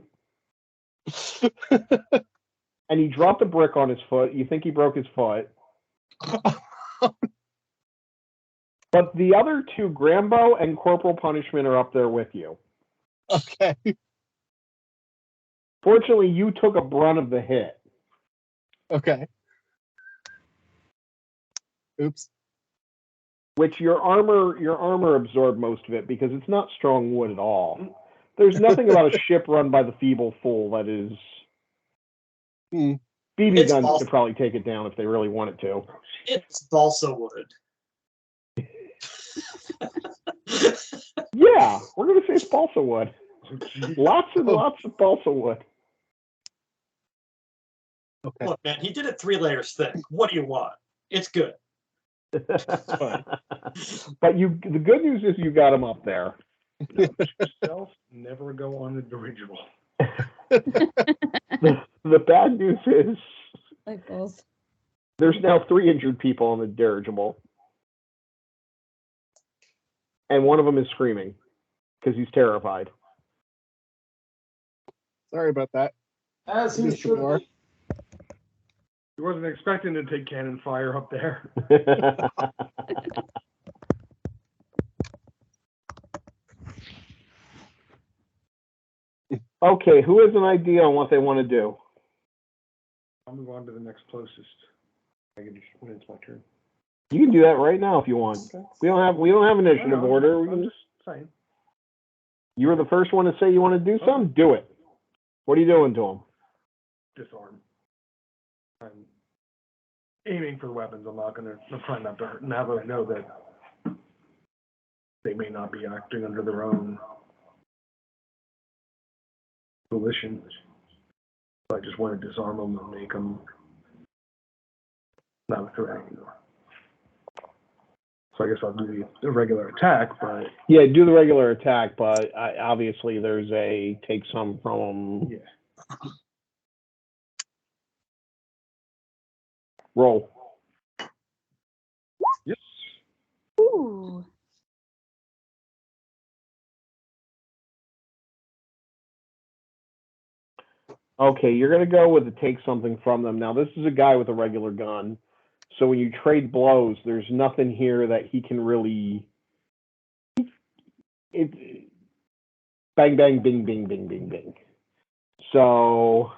and he dropped a brick on his foot. You think he broke his foot. But the other two, Grambo and Corporal Punishment, are up there with you. Okay. Fortunately, you took a brunt of the hit. Okay. Oops. Which your armor absorbed most of it because it's not strong wood at all. There's nothing about a ship run by the Feeble Fool that is. BB It's guns balsa- could probably take it down if they really wanted to. It's balsa wood. Yeah, we're gonna say it's balsa wood. Lots and Oh. lots of balsa wood. Okay. Look, man, he did it 3 layers thick. What do you want? It's good. Fine. But the good news is you got him up there. Yourself, never go on the dirigible. The bad news is Like balls. there's now 3 injured people on the dirigible. And one of them is screaming because he's terrified. Sorry about that. As he Mr. should Moore. be. He wasn't expecting to take cannon fire up there. Okay, who has an idea on what they want to do? I'll move on to the next closest. I can just when it's my turn. You can do that right now if you want. Okay. We don't have initiative order. I'm just saying. You were the first one to say you want to do something. Do it. What are you doing to him? Disarm. I'm aiming for the weapons. I'm trying not to hurt. Now that I know that they may not be acting under their own volition. So I just want to disarm them and make them not a threat anymore. So I guess I'll do the regular attack, but Yeah, do the regular attack, but obviously there's a take some from him. yeah. Roll. Yes. Ooh. Okay, you're going to go with the take something from them. Now, this is a guy with a regular gun. So when you trade blows, there's nothing here that he can really. Bang, bang, bing, bing, bing, bing, bing. So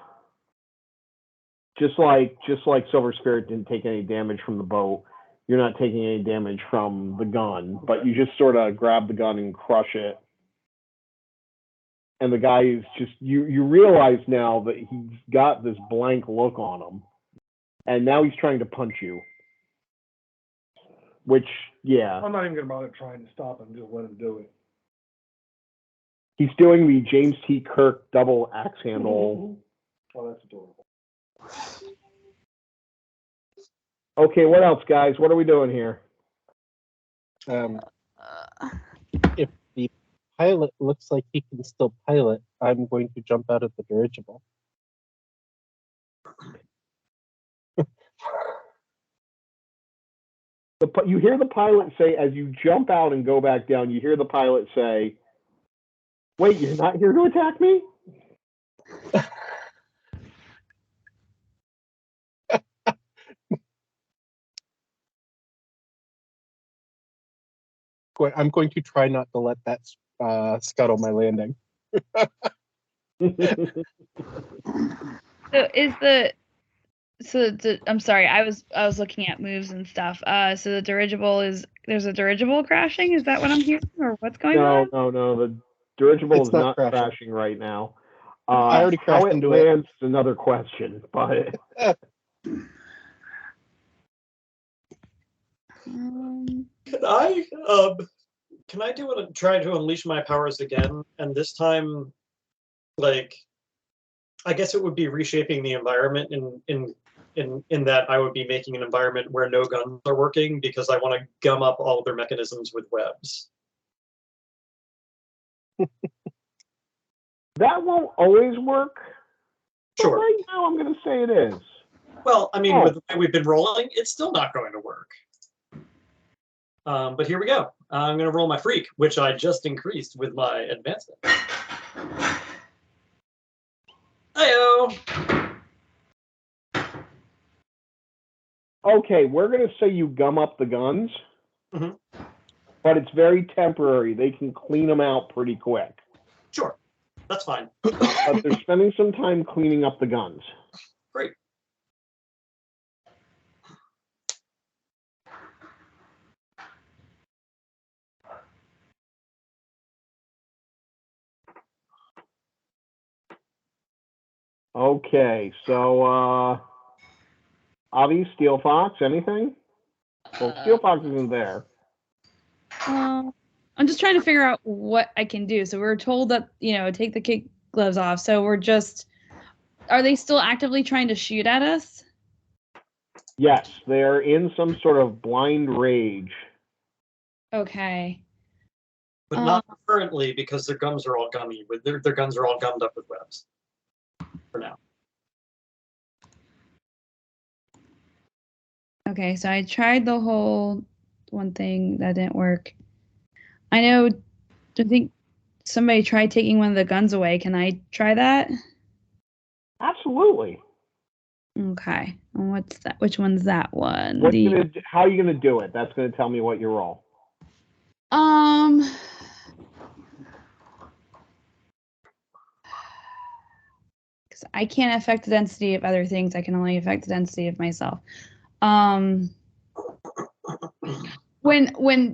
Just like Silver Spirit didn't take any damage from the boat, you're not taking any damage from the gun, but you just sort of grab the gun and crush it. And the guy is just, you realize now that he's got this blank look on him. And now he's trying to punch you. Which, yeah. I'm not even going to bother trying to stop him, just let him do it. He's doing the James T. Kirk double axe handle. Oh, that's adorable. Okay, what else, guys? What are we doing here? If the pilot looks like he can still pilot, I'm going to jump out of the dirigible. You hear the pilot say, as you jump out and go back down, you hear the pilot say, "Wait, you're not here to attack me?" I'm going to try not to let that scuttle my landing. I'm sorry, I was looking at moves and stuff. So the dirigible there's a dirigible crashing? Is that what I'm hearing, or what's going on? No. The dirigible It's is not not crashing. crashing right now. I already crashed how it into lands is another question, but Can I try to unleash my powers again? And this time, like, I guess it would be reshaping the environment in that I would be making an environment where no guns are working because I want to gum up all of their mechanisms with webs. that won't always work. Sure. But right now, I'm going to say it is. Well, I mean, with the way we've been rolling, it's still not going to work. But here we go. I'm going to roll my freak, which I just increased with my advancement. Hi-oh! Okay, we're going to say you gum up the guns, but it's very temporary. They can clean them out pretty quick. Sure, that's fine. But they're spending some time cleaning up the guns. Great. Okay, so Avi, Steel Fox, anything? Well, Steel Fox isn't there. I'm just trying to figure out what I can do. So we were told that, take the kid gloves off. So are they still actively trying to shoot at us? Yes, they're in some sort of blind rage. Okay. But not currently because their gums are all gummy. Their guns are all gummed up with webs. For now. Okay, so I tried the whole one thing that didn't work. I think somebody tried taking one of the guns away. Can I try that? Absolutely. Okay. What's that? Which one's that one? How are you gonna do it? That's gonna tell me what you roll. Because I can't affect the density of other things. I can only affect the density of myself. When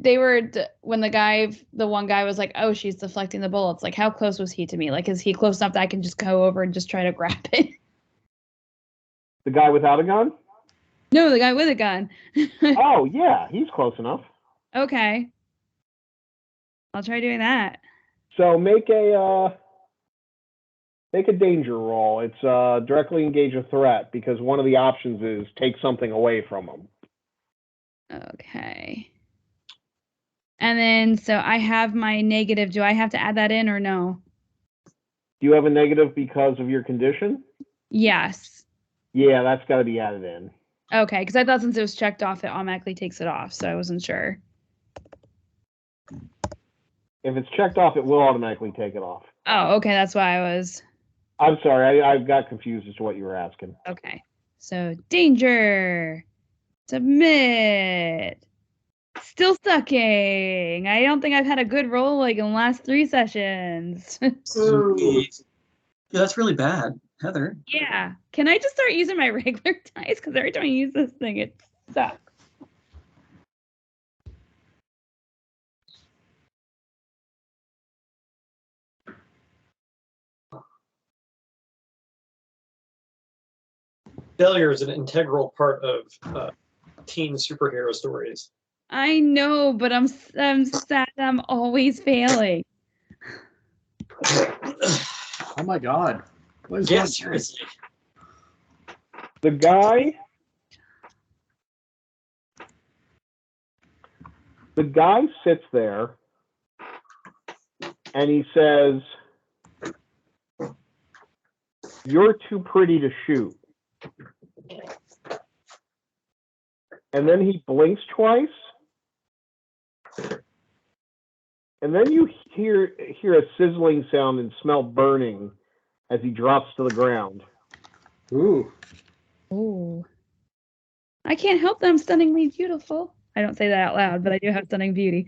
the one guy was like, "Oh, she's deflecting the bullets." Like, how close was he to me? Like, is he close enough that I can just go over and just try to grab it? The guy without a gun? No, the guy with a gun. Oh yeah, he's close enough. Okay. I'll try doing that. So make a danger roll. It's directly engage a threat because one of the options is take something away from them. Okay. And then, so I have my negative. Do I have to add that in or no? Do you have a negative because of your condition? Yes. Yeah, that's got to be added in. Okay, because I thought since it was checked off, it automatically takes it off, so I wasn't sure. If it's checked off, it will automatically take it off. Oh, okay, that's why I was. I'm sorry, I got confused as to what you were asking. Okay, so danger, submit, still sucking. I don't think I've had a good roll like in the last 3 sessions. Sweet. Yeah, that's really bad. Heather. Yeah. Can I just start using my regular dice? Because every time I use this thing, it sucks. Failure is an integral part of teen superhero stories. I know, but I'm sad I'm always failing. Oh my god. What is Yeah, going on? seriously. The guy sits there and he says, "You're too pretty to shoot." And then he blinks twice. And then you hear a sizzling sound and smell burning as he drops to the ground. Ooh. Oh. I can't help that I'm stunningly beautiful. I don't say that out loud, but I do have stunning beauty.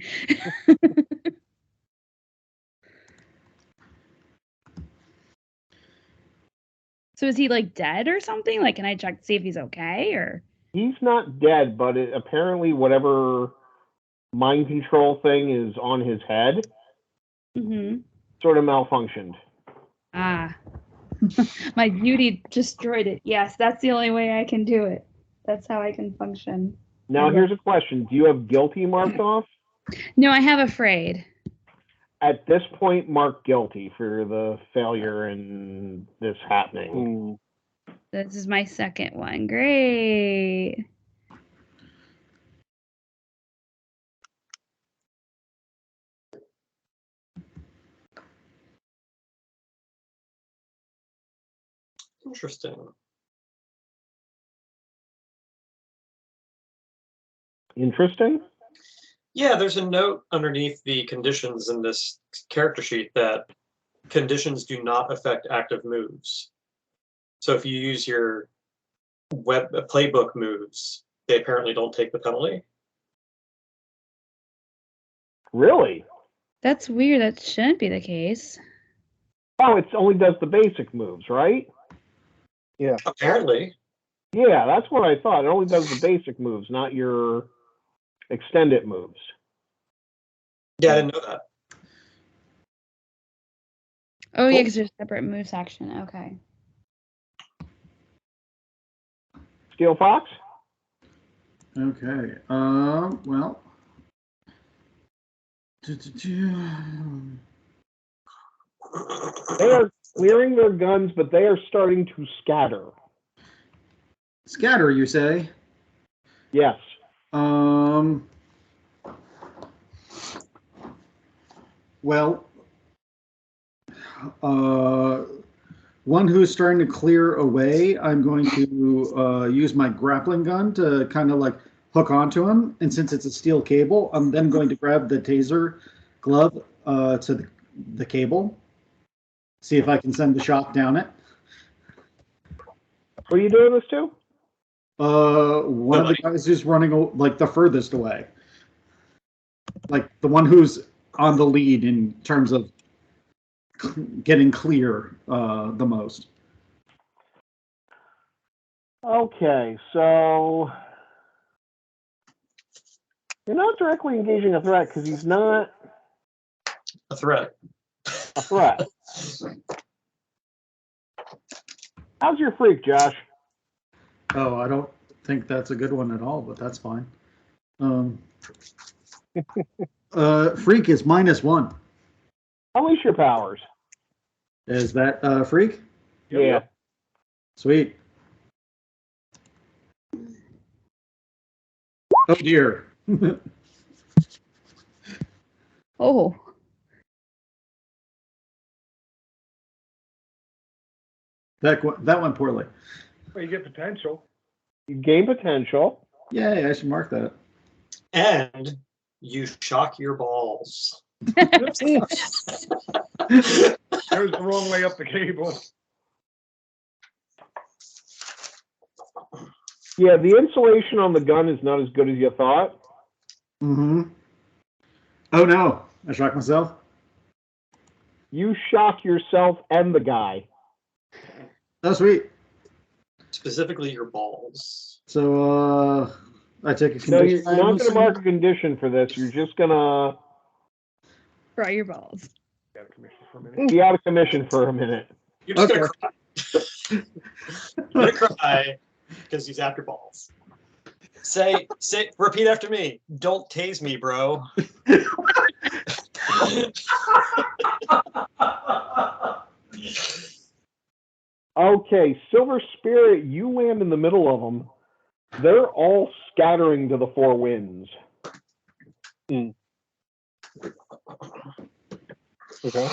So is he like dead or something? Like, can I check to see if he's okay or? He's not dead, but apparently whatever mind control thing is on his head sort of malfunctioned. Ah. My beauty destroyed it. Yes, that's the only way I can do it. That's how I can function. Now, here's a question. Do you have guilty marked off? No, I have afraid. At this point, mark guilty for the failure in this happening. This is my second one. Great. Interesting. Interesting? Yeah, there's a note underneath the conditions in this character sheet that conditions do not affect active moves. So if you use your playbook moves, they apparently don't take the penalty. Really? That's weird. That shouldn't be the case. Oh, it only does the basic moves, right? Yeah. Apparently. Yeah, that's what I thought. It only does the basic moves, not your extended moves. Yeah, I didn't know that. Oh, yeah, because there's separate moves action. Okay. Steel Fox? Okay. Well. They are clearing their guns, but they are starting to scatter. Scatter, you say? Yes. Well, one who's starting to clear away, I'm going to use my grappling gun to kind of like hook onto him. And since it's a steel cable, I'm then going to grab the taser glove to the cable. See if I can send the shock down it. What are you doing this to? One of the guys who's running like the furthest away. Like the one who's on the lead in terms of getting clear the most. Okay, so you're not directly engaging a threat because he's not a threat. A threat. How's your freak, Josh? Oh, I don't think that's a good one at all, but that's fine. Freak is -1. Unleash your powers. Is that freak? Yeah. Sweet. Oh dear. Oh. That went poorly. Well, you get potential. You gain potential. Yay, I should mark that. And you shock your balls. There's the wrong way up the cable. Yeah, the insulation on the gun is not as good as you thought. Mm-hmm. Oh no, I shocked myself. You shock yourself and the guy. Oh, sweet. Specifically your balls. So, I take a No, condition. you're not going to mark a condition for this. You're just going to Fry your balls. Got a commission for a minute. be out of commission for a minute. You're just Okay. gonna cry. You're gonna cry because he's after balls. Say, repeat after me. Don't tase me, bro. Okay, Silver Spirit, you land in the middle of them. They're all scattering to the four winds. Okay.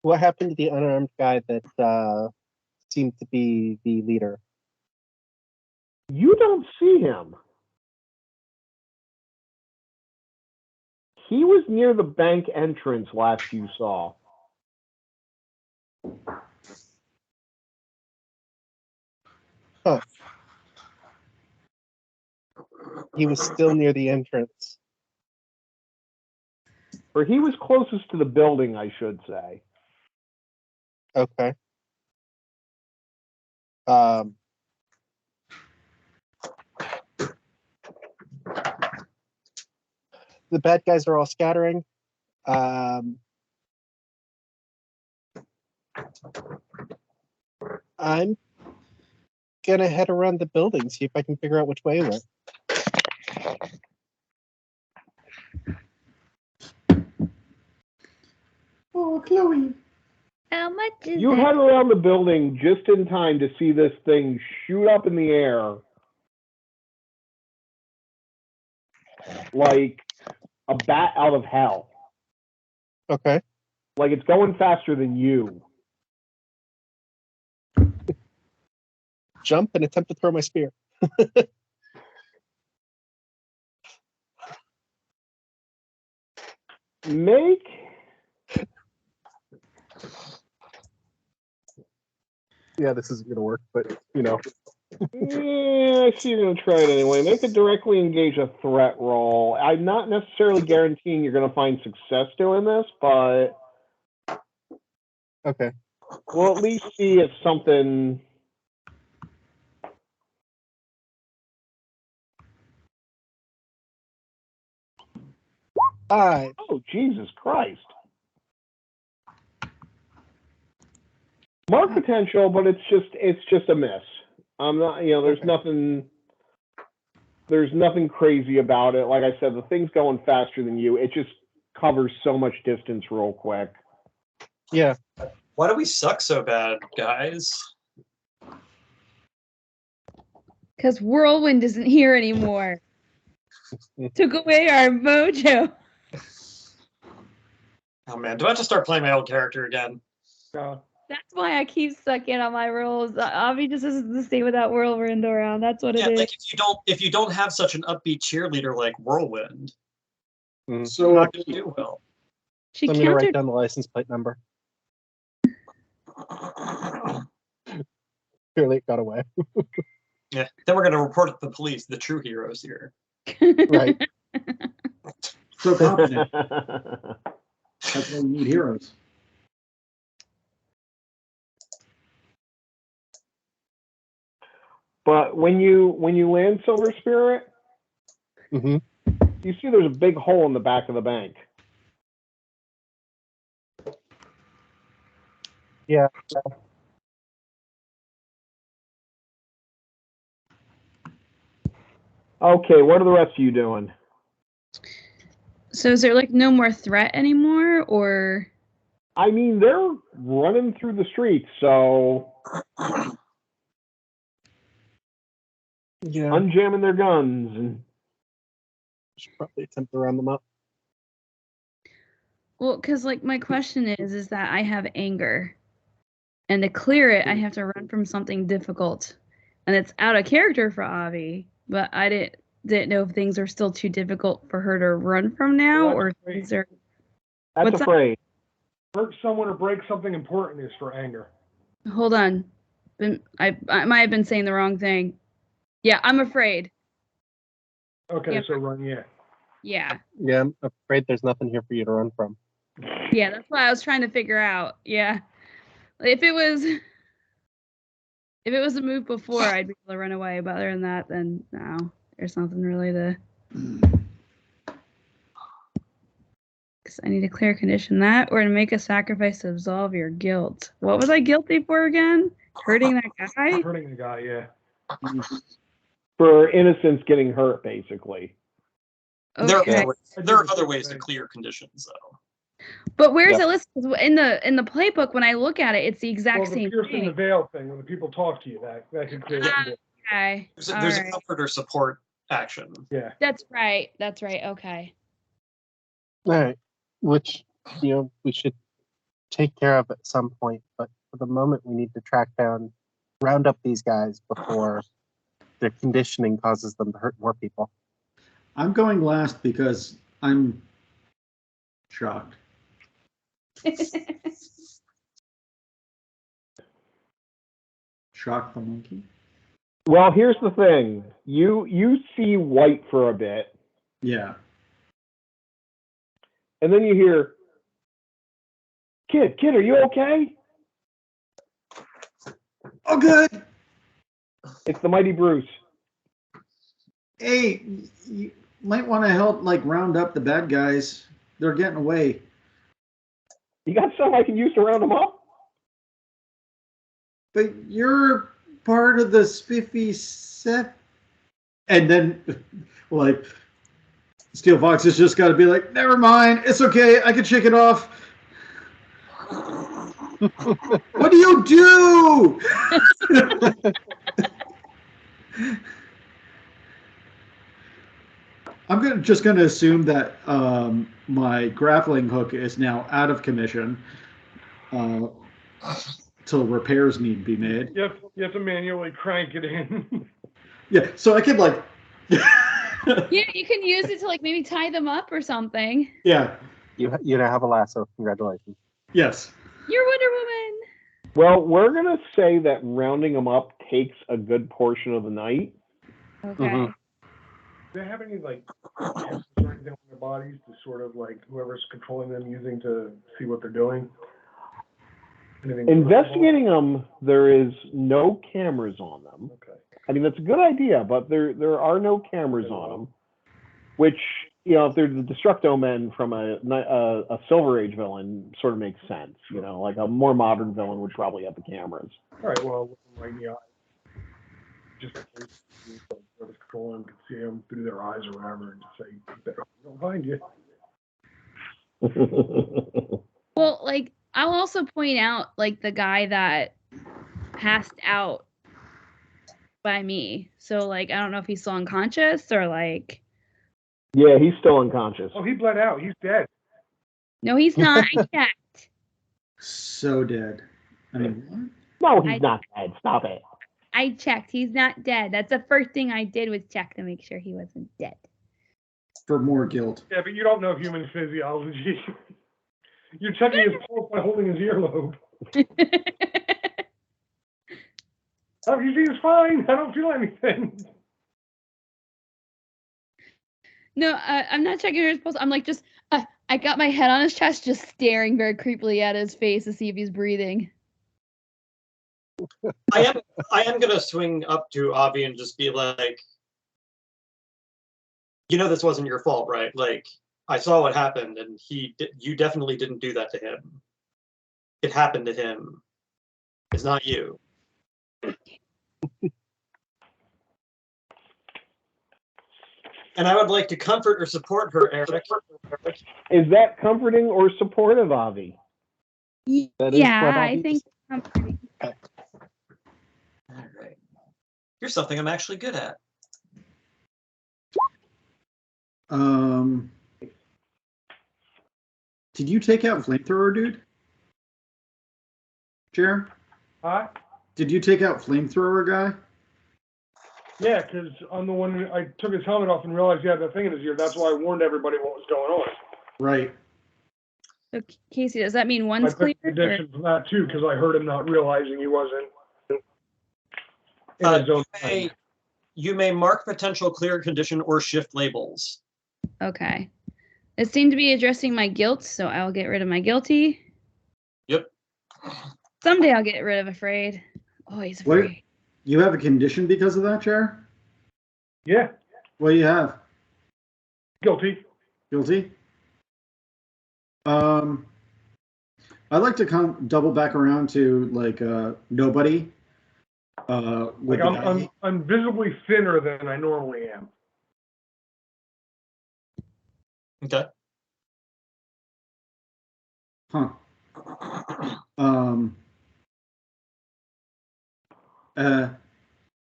What happened to the unarmed guy that seemed to be the leader? You don't see him. He was near the bank entrance last you saw. Huh. He was still near the entrance. Or he was closest to the building, I should say. Okay. The bad guys are all scattering. I'm gonna head around the building, see if I can figure out which way it went. Oh, Chloe. How much is You head around the building just in time to see this thing shoot up in the air like a bat out of hell. Okay. Like it's going faster than you. Jump and attempt to throw my spear. Make Yeah, this isn't gonna work, but you know. Yeah, I see you're going to try it anyway. Make it directly engage a threat roll. I'm not necessarily guaranteeing you're going to find success doing this, but Okay. we'll at least see if something. Five. Oh, Jesus Christ. Mark potential, but it's just a miss. I'm not, there's Okay. there's nothing crazy about it. Like I said, the thing's going faster than you. It just covers so much distance real quick. Yeah. Why do we suck so bad, guys? Because Whirlwind isn't here anymore. Took away our mojo. Oh man, do I have to start playing my old character again? That's why I keep sucking on my rolls. Avi just isn't the same without Whirlwind around. That's what Yeah, it is. like if you don't have such an upbeat cheerleader like Whirlwind, you're So, not gonna do well. She I'm gonna write countered. down the license plate number. Clearly it got away. Yeah, then we're gonna report it to the police. The true heroes here. Right. so confident. That's why you need heroes. But when you land Silver Spirit, Mm-hmm. you see there's a big hole in the back of the bank. Yeah. Okay, what are the rest of you doing? So is there like no more threat anymore, or? I mean, they're running through the streets, so Yeah. unjamming their guns and Should probably attempt to round them up. Well, because like my question is that I have anger, and to clear it, I have to run from something difficult, and it's out of character for Avi. But I didn't know if things are still too difficult for her to run from now, Well, or that's great. is there? that's What's that? afraid. Hurt someone or break something important is for anger. Hold on, I might have been saying the wrong thing. Yeah, I'm afraid. Okay, Yeah. so run, yeah. Yeah. Yeah, I'm afraid there's nothing here for you to run from. Yeah, that's what I was trying to figure out. Yeah. If it was a move before, I'd be able to run away. But other than that, then no. There's nothing really to. Because I need to clear condition that, or to make a sacrifice to absolve your guilt. What was I guilty for again? Hurting that guy? Hurting the guy, yeah. For innocence getting hurt, basically. Okay. There are other ways to clear conditions, though. But where's it listed? 'Cause in the playbook, when I look at it, it's the exact Well, the same piercing the thing. veil thing, when the people talk to you, that can create a condition. Okay. There's All a right. comfort or support action. Yeah. That's right. That's right. Okay. All right, which we should take care of at some point, but for the moment we need to round up these guys before their conditioning causes them to hurt more people. I'm going last because I'm shocked. Shock the monkey. Well, here's the thing. You see white for a bit, Yeah. and then you hear, Kid, are you okay? Oh, good. It's the mighty Bruce. Hey, you might want to help round up the bad guys. They're getting away. You got something I can use to round them up? But you're part of the spiffy set. And then, Steel Fox has just got to be like, never mind, it's okay, I can shake it off. What do you do? I'm just going to assume that my grappling hook is now out of commission till repairs need be made. You have to manually crank it in. Yeah, so I could Yeah, you can use it to maybe tie them up or something. Yeah. You now have a lasso. Congratulations. Yes. You're Wonder Woman. Well, we're going to say that rounding them up takes a good portion of the night. Okay. Mhm. Do they have any cameras or anything on their bodies to sort of whoever's controlling them using to see what they're doing? Anything Investigating them, there is no cameras on them. Okay. I mean, that's a good idea, but there are no cameras on them, which, if they're the Destructo Men from a Silver Age villain, sort of makes sense. A more modern villain would probably have the cameras. All right, well, look them right in the eye. Just in case whoever's controlling them can see them through their eyes or whatever and just say, better don't find you. Well, I'll also point out the guy that passed out by me. So I don't know if he's still unconscious or Yeah, he's still unconscious. Oh, he bled out. He's dead. No, he's not. I checked. So dead. I mean, what? No, he's not dead. Stop it. I checked. He's not dead. That's the first thing I did was check to make sure he wasn't dead. For more guilt. Yeah, but you don't know human physiology. You're checking his pulse by holding his earlobe. He seems fine. I don't feel anything. No, I'm not checking his pulse. I'm I got my head on his chest, just staring very creepily at his face to see if he's breathing. I am gonna swing up to Avi and just be like, this wasn't your fault, right? I saw what happened, and you definitely didn't do that to him. It happened to him. It's not you. And I would like to comfort or support her, Eric. Is that comforting or supportive, Avi? That is Yeah, what I Avi think. All right. Here's something I'm actually good at. Did you take out Flamethrower, dude? Jer? Huh? Did you take out Flamethrower guy? Yeah, because I'm the one I took his helmet off and realized he had that thing in his ear. That's why I warned everybody what was going on. Right. So Casey, does that mean one's I clear? took addiction from that too because I heard him not realizing he wasn't in his own mind. You may mark potential clear condition or shift labels. Okay. It seemed to be addressing my guilt, so I'll get rid of my guilty. Yep. Someday I'll get rid of afraid. Always What? afraid. You have a condition because of that, Chair? Yeah, What do you have? guilty. Guilty? I'd like to double back around to like nobody. With Like I'm visibly thinner than I normally am. Okay. Huh.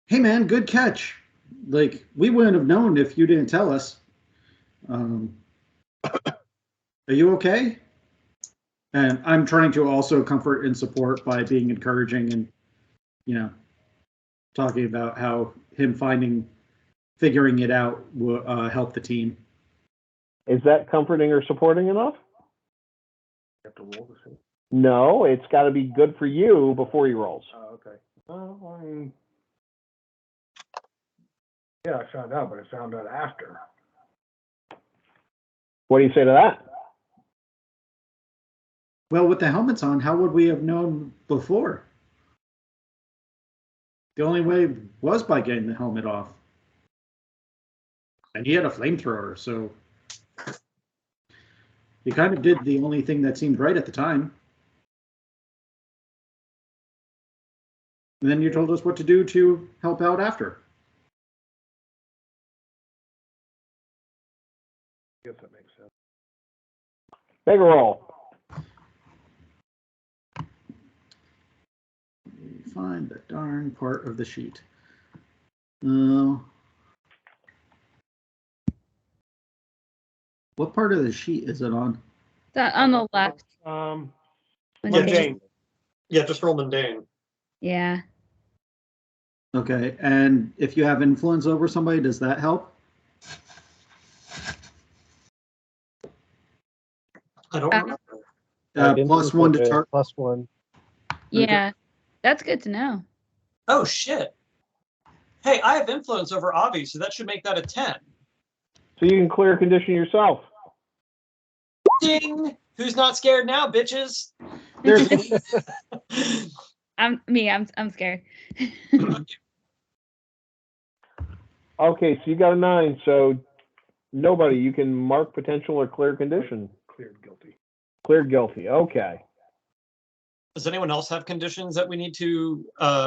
Hey man, good catch. Like we wouldn't have known if you didn't tell us. Are you okay? And I'm trying to also comfort and support by being encouraging and, you know, talking about how him figuring it out will help the team. Is that comforting or supporting enough? You have to roll the same. No, it's got to be good for you before he rolls. Oh, okay. Well, yeah, I found out, but I found out after. What do you say to that? Well, with the helmets on, how would we have known before? The only way was by getting the helmet off. And he had a flamethrower, so he kind of did the only thing that seemed right at the time. And then you told us what to do to help out after. I guess that makes sense. Make a roll. Find the darn part of the sheet. What part of the sheet is it on? That on the left. Mundane. Yeah, just roll mundane. Yeah. Okay, and if you have influence over somebody, does that help? I don't remember. +1 to target. +1. Yeah. That's good to know. Oh shit. Hey, I have influence over Avi, so that should make that a 10. So you can clear a condition yourself. Ding! Who's not scared now, bitches? There's I'm scared. Okay, so you got a 9. So nobody, you can mark potential or clear condition. Cleared guilty. Cleared guilty. Okay. Does anyone else have conditions that we need to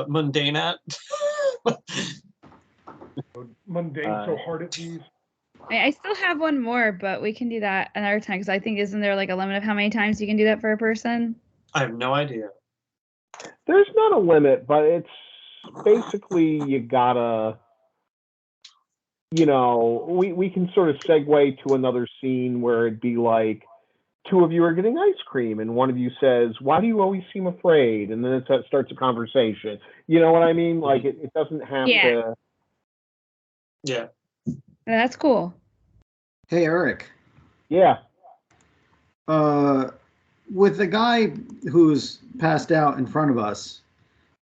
mundane at? Mundane, so hard at these. I still have one more, but we can do that another time because I think isn't there like a limit of how many times you can do that for a person? I have no idea. There's not a limit, but it's basically you gotta, you know, we can sort of segue to another scene where it'd be like, two of you are getting ice cream and one of you says, why do you always seem afraid? And then it starts a conversation. You know what I mean? Like it doesn't have to. Yeah. That's cool. Hey, Eric. Yeah. With the guy who's passed out in front of us,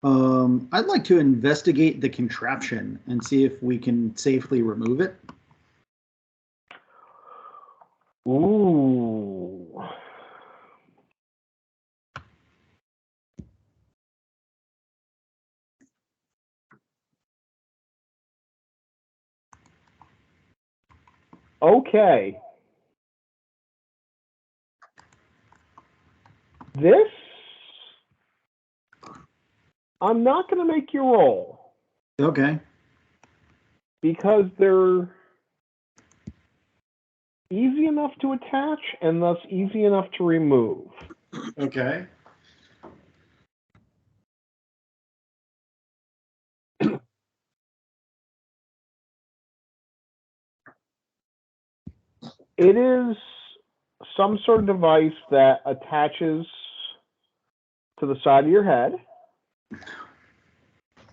I'd like to investigate the contraption and see if we can safely remove it. Ooh. Okay. This, I'm not going to make you roll. Okay. Because they're easy enough to attach and thus easy enough to remove. Okay. It is some sort of device that attaches to the side of your head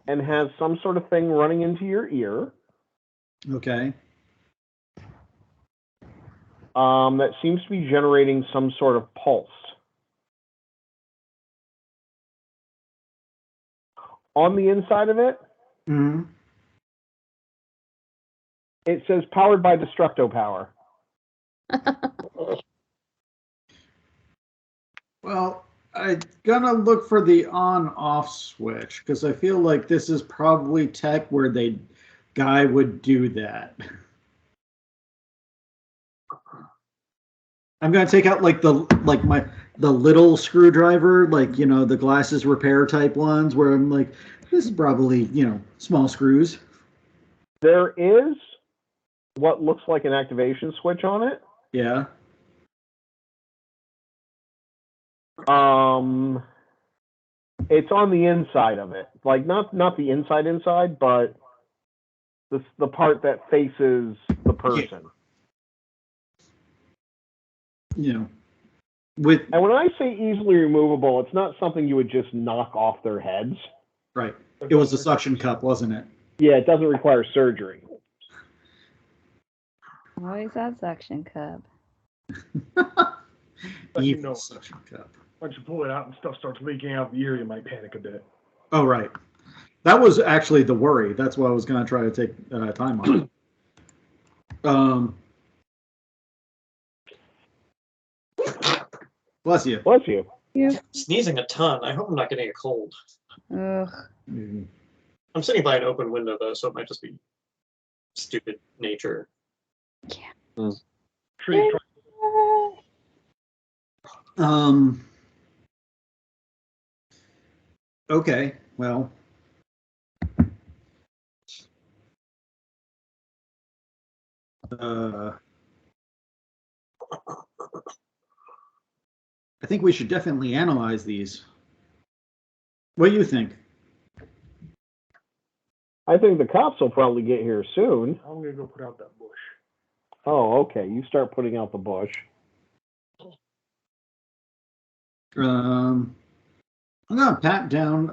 and has some sort of thing running into your ear. Okay. That seems to be generating some sort of pulse. On the inside of it, it says powered by Destructo Power. Well, I'm gonna look for the on-off switch because I feel like this is probably tech where the guy would do that. I'm gonna take out like the little screwdriver, like the glasses repair type ones, where I'm like, this is probably small screws. There is what looks like an activation switch on it. Yeah. It's on the inside of it, like not the inside, but the part that faces the person. With And when I say easily removable, it's not something you would just knock off their heads. Right. It was a suction cup, wasn't it? Yeah, it doesn't require surgery. Always that suction cup. But Evil suction cup. Once you pull it out and stuff starts leaking out the ear, you might panic a bit. Oh, right. That was actually the worry. That's why I was going to try to take time on it. Bless you. Bless you. Sneezing a ton. I hope I'm not getting a cold. Ugh. I'm sitting by an open window though, so it might just be stupid nature. Trees Okay, well. I think we should definitely analyze these. What do you think? I think the cops will probably get here soon. I'm gonna go put out that bush. Oh, okay. You start putting out the bush. I'm gonna pat down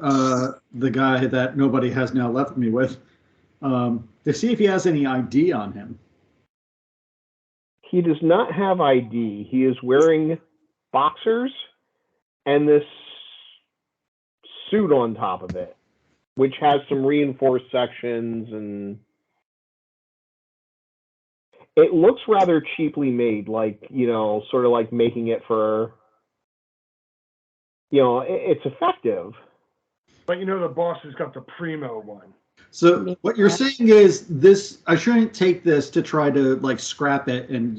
the guy that nobody has now left me with to see if he has any ID on him. He does not have ID. He is wearing boxers and this suit on top of it, which has some reinforced sections, and it looks rather cheaply made, like, sort of like making it for, it's effective. But the boss has got the primo one. So what you're saying is this, I shouldn't take this to try to like scrap it and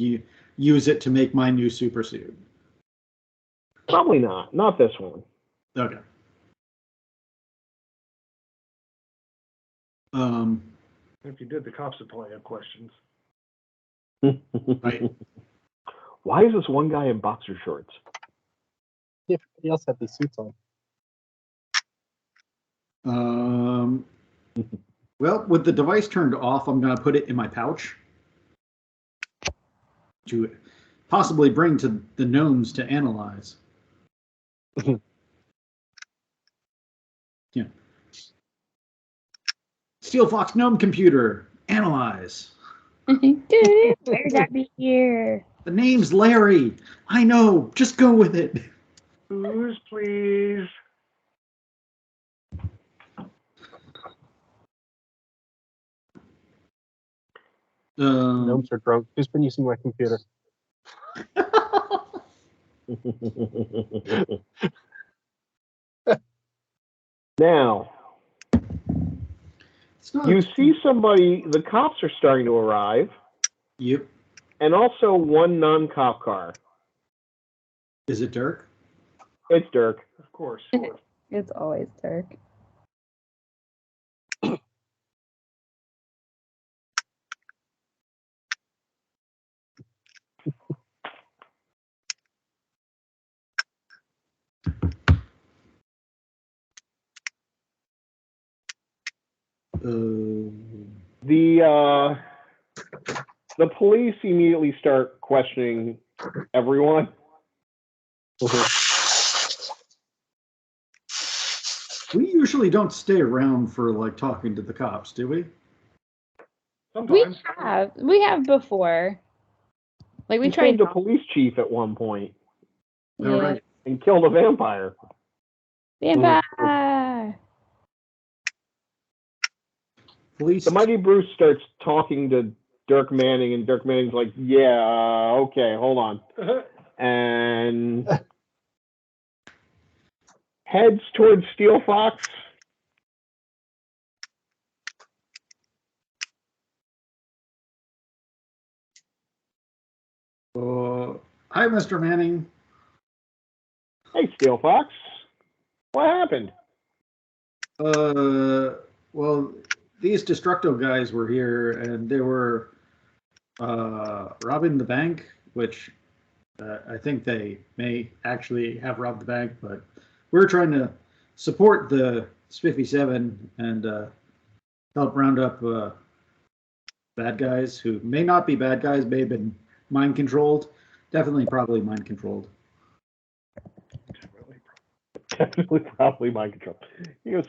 use it to make my new super suit. Probably not. Not this one. Okay. If you did, the cops would probably have questions. Right. Why is this one guy in boxer shorts? Everybody else had these suits on. Well, with the device turned off, I'm going to put it in my pouch to possibly bring to the gnomes to analyze. Yeah. Steel Fox Gnome Computer, analyze. Better not be here. The name's Larry. I know. Just go with it. Who's please? Gnomes are drunk. Who's been using my computer? Now, you see somebody, the cops are starting to arrive. Yep. And also one non-cop car. Is it Dirk? It's Dirk. Of course. It's always Dirk. The police immediately start questioning everyone. We usually don't stay around for like talking to the cops, do we? Sometimes. We have before. Like we tried the police chief at one point. Yeah. All right. And killed a vampire. Vampire. Police. The Mighty Bruce starts talking to Dirk Manning, and Dirk Manning's like, yeah, okay, hold on. And heads towards Steel Fox. Hi, Mr. Manning. Hey, Steel Fox. What happened? Well, these Destructo guys were here, and they were robbing the bank, which I think they may actually have robbed the bank, but we're trying to support the Spiffy 7 and help round up bad guys who may not be bad guys, may have been mind controlled. Definitely, probably mind controlled. Definitely, probably mind control. He goes,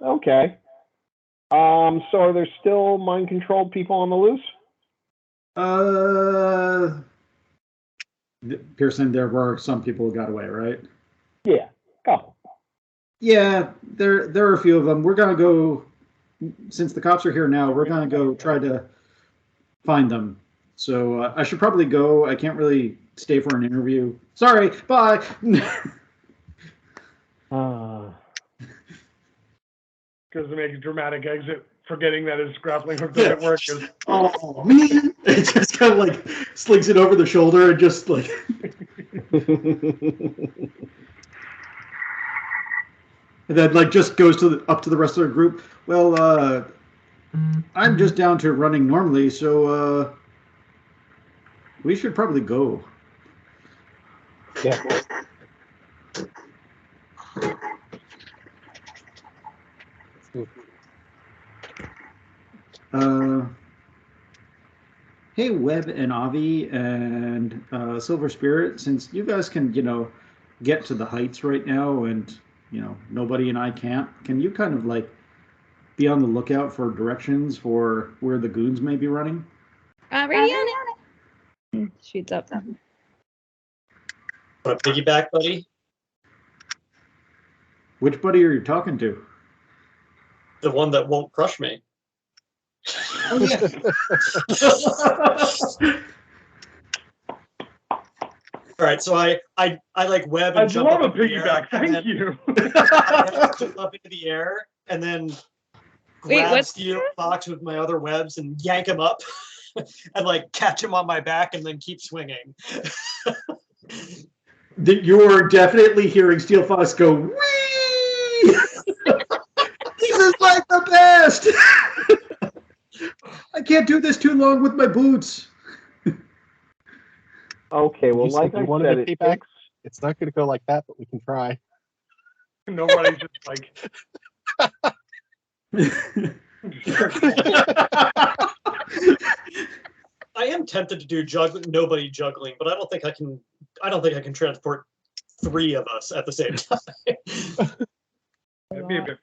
okay. So are there still mind controlled people on the loose? Pearson, there were some people who got away, right? Yeah, couple. Yeah, there are a few of them. We're gonna go, since the cops are here now, we're gonna go try to find them. So I should probably go. I can't really stay for an interview. Sorry, bye. Because to make a dramatic exit, forgetting that his grappling hook doesn't work. Oh man! It just kind of like slings it over the shoulder and just like. And then like just goes to up to the rest of the group. Well, I'm just down to running normally, so we should probably go. Yeah. Hey, Webb and Avi and Silver Spirit, since you guys can, get to the heights right now and, nobody and I can't, can you kind of like be on the lookout for directions for where the goons may be running? Ready on it. Shoots up. Want to piggyback, buddy? Which buddy are you talking to? The one that won't crush me. Oh, yeah. All right, so I like web and I'd jump love up a into the air, piggyback. Thank you. jump up into the air and then Wait, grab what's Steel Fox with my other webs and yank him up and like catch him on my back and then keep swinging. You're definitely hearing Steel Fox go, wee! This is like the best! I can't do this too long with my boots. Okay, well, You said like you I wanted said, a it payback? takes... It's not going to go like that, but we can try. Nobody's just like. I am tempted to do nobody juggling, but I don't think I can. I don't think I can transport 3 of us at the same time. It'd be a bit.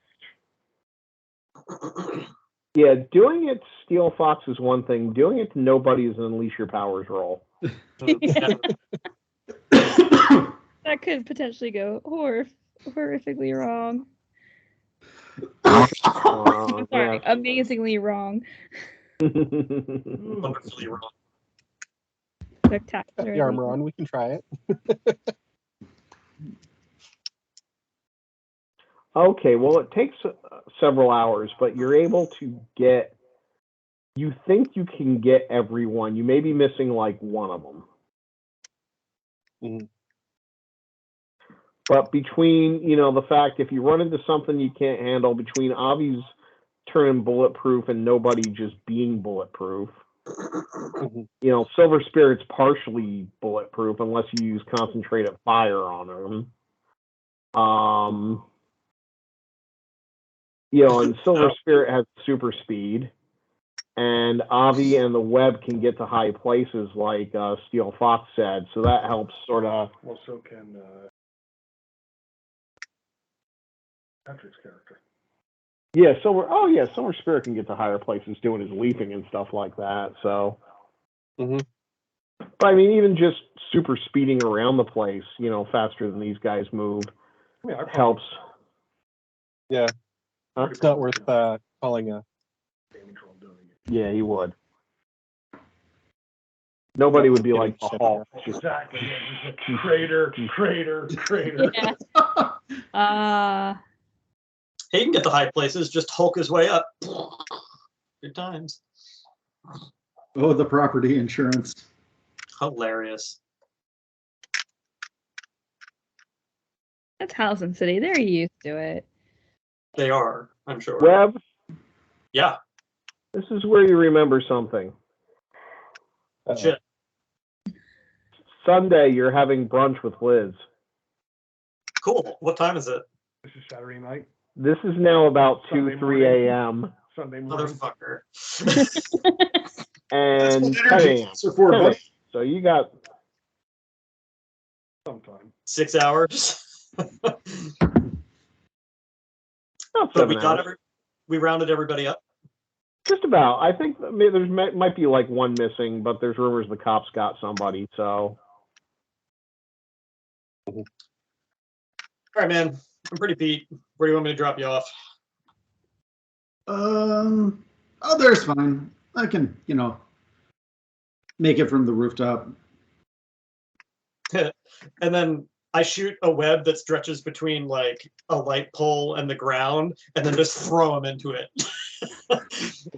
Yeah, doing it to Steel Fox is one thing. Doing it to nobody is an Unleash Your Powers role. That could potentially go horrifically wrong. I'm sorry, amazingly wrong. Wonderfully wrong. Got Spectacular. the armor on. We can try it. Okay, well, it takes several hours, but you're able to get. You think you can get everyone. You may be missing like one of them. Mhm. But between, the fact if you run into something you can't handle, between Avi's turning bulletproof and nobody just being bulletproof, Mhm. Silver Spirit's partially bulletproof unless you use concentrated fire on him. And Silver Spirit has super speed, and Avi and the web can get to high places like Steel Fox said, so that helps sort of. Well, so can Patrick's character. Yeah, Silver Spirit can get to higher places doing his leaping and stuff like that. So, Mhm. But I mean, even just super speeding around the place, faster than these guys move, helps. Yeah. Huh? It's not worth calling a. Yeah, he would. Nobody would be like the Hulk. Exactly. Yeah, just a crater. Yeah. He can get the high places, just Hulk his way up. Good times. Oh, the property insurance. Hilarious. That's Halcyon City. They're used to it. They are, I'm sure. Webb, Yeah. this is where you remember something. Shit. Sunday, you're having brunch with Liz. Cool. What time is it? This is Saturday night, This is now about Sunday 2, 3 a.m. Sunday morning. Motherfucker. and 10 Energy a.m. for 4 bucks. So you got Sometime. 6 hours. about But we 7 got hours. we rounded everybody up. Just about. I think there's might be like one missing, but there's rumors the cops got somebody. So All right, man. I'm pretty beat. Where do you want me to drop you off? Oh, there's fine. I can, make it from the rooftop. And then I shoot a web that stretches between like a light pole and the ground, and then just throw him into it.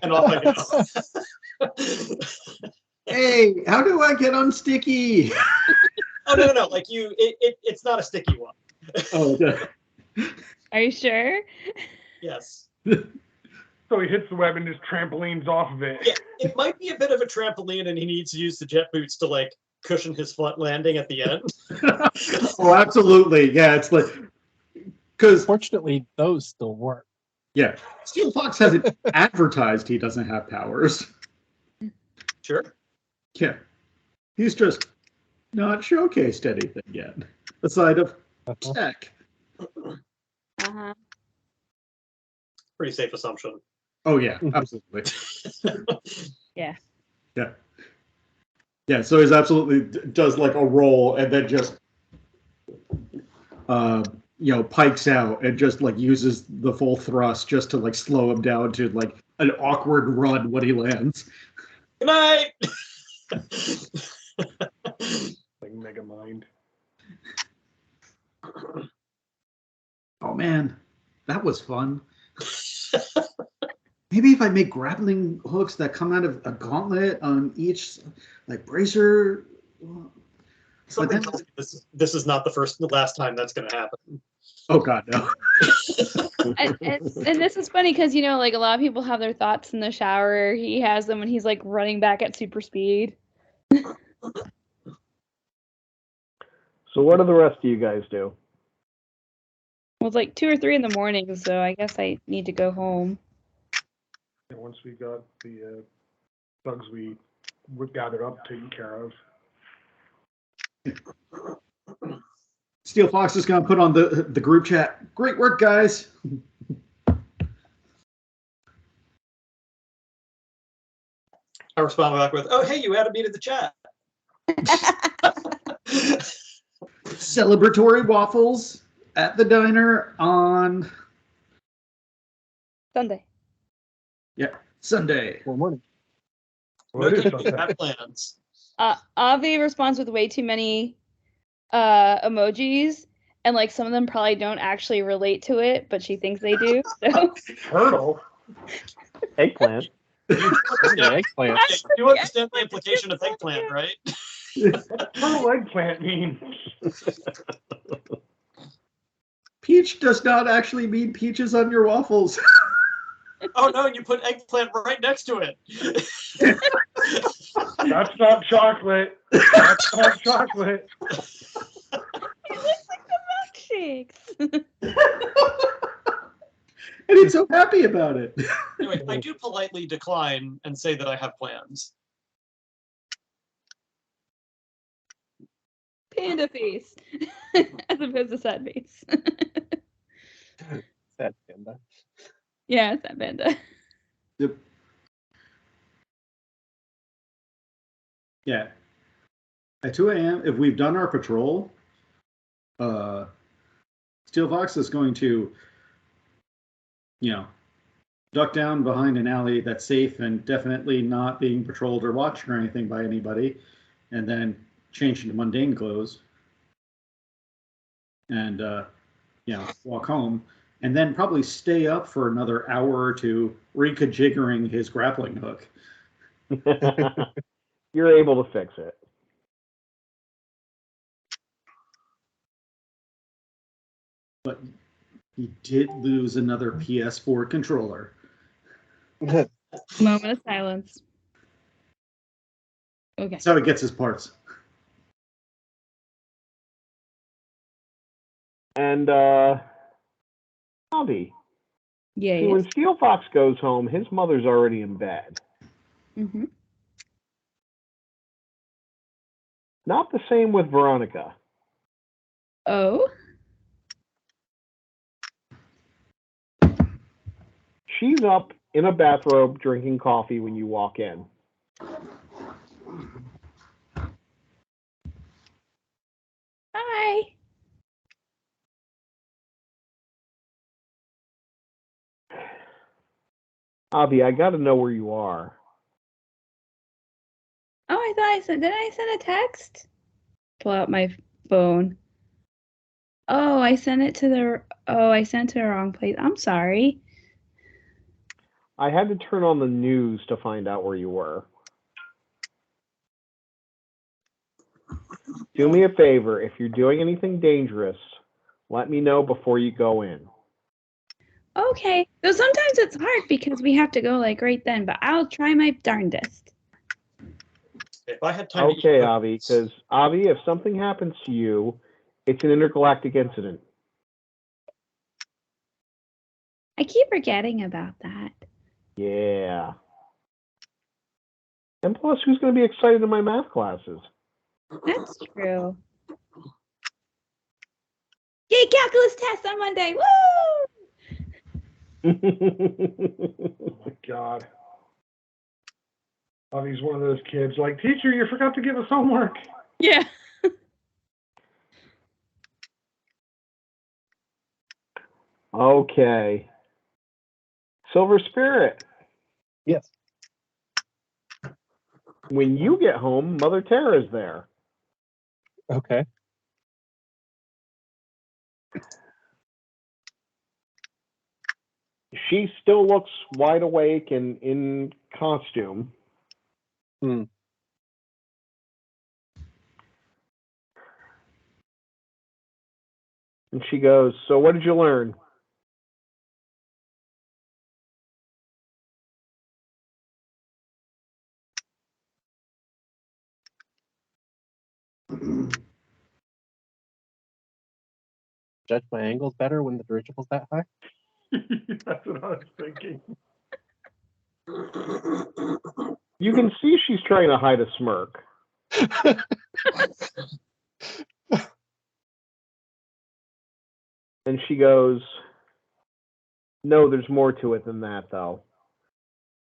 And off I go. Hey, how do I get unsticky? Oh no! Like it's not a sticky one. Oh, okay. Are you sure? Yes. So he hits the web and just trampolines off of it. Yeah, it might be a bit of a trampoline, and he needs to use the jet boots to like cushion his front landing at the end. Oh, absolutely. Yeah, it's like because Fortunately, those still work. yeah, Steel Fox hasn't advertised he doesn't have powers. Sure. Yeah, he's just not showcased anything yet, aside of tech. Uh-huh. Pretty safe assumption. Oh yeah, absolutely. Yeah. Yeah. Yeah, so he's absolutely does like a roll and then just pikes out and just like uses the full thrust just to like slow him down to like an awkward run when he lands. Good night. Like Megamind. Oh man, that was fun. Maybe if I make grappling hooks that come out of a gauntlet on each like bracer. Something then- tells me this is not the last time that's going to happen. Oh god, no. And this is funny because like a lot of people have their thoughts in the shower. He has them when he's like running back at super speed. So what do the rest of you guys do? Well, it's like 2 or 3 in the morning, so I guess I need to go home. And once we got the bugs we gathered up taken care of. Steel Fox is gonna put on the group chat. Great work, guys. I respond back with, "Oh, hey, you added me to the chat." Celebratory waffles at the diner on Sunday. Sunday. Well, morning. Well, it is No, Sunday. have plans. Avi responds with way too many emojis, and like some of them probably don't actually relate to it, but she thinks they do. So Turtle. Eggplant. Yeah, eggplant. You understand the implication of eggplant, right? Turtle eggplant means. Peach does not actually mean peaches on your waffles. Oh no, you put eggplant right next to it. That's not chocolate. That's not chocolate. it looks like the milkshakes. And he's so happy about it. Anyway, I do politely decline and say that I have plans. Panda face, as opposed to sad face. Sad panda. Yeah, sad panda. Yep. Yeah. At 2 a.m., if we've done our patrol, Steel Fox is going to, duck down behind an alley that's safe and definitely not being patrolled or watched or anything by anybody. and then change into mundane clothes, and walk home, and then probably stay up for another hour or two reconfiguring his grappling hook. You're able to fix it. But he did lose another PS4 controller. Moment of silence. Okay. That's how he gets his parts. And Bobby, Yeah. see, when Steel Fox goes home, his mother's already in bed. Mm-hmm. Not the same with Veronica. Oh. She's up in a bathrobe drinking coffee when you walk in. Hi. Avi, I got to know where you are. Oh, I thought I sent. Did I send a text? Pull out my phone. Oh, I sent it to the. Oh, I sent to the wrong place. I'm sorry. I had to turn on the news to find out where you were. Do me a favor. If you're doing anything dangerous, let me know before you go in. Okay. Though sometimes it's hard because we have to go like right then, but I'll try my darndest. If I had time Okay, to Avi, because Avi, if something happens to you, it's an intergalactic incident. I keep forgetting about that. Yeah. And plus, who's going to be excited in my math classes? That's true. Yay, calculus test on Monday. Woo! Oh my God. Avi's one of those kids like, teacher, you forgot to give us homework. Yeah. Okay. Silver Spirit. Yes. When you get home, Mother Terra's there. Okay. She still looks wide awake and in costume. Hmm. And she goes, so what did you learn? Judge my angles better when the dirigible's that high. That's what I was thinking. You can see she's trying to hide a smirk. And she goes, no, there's more to it than that, though.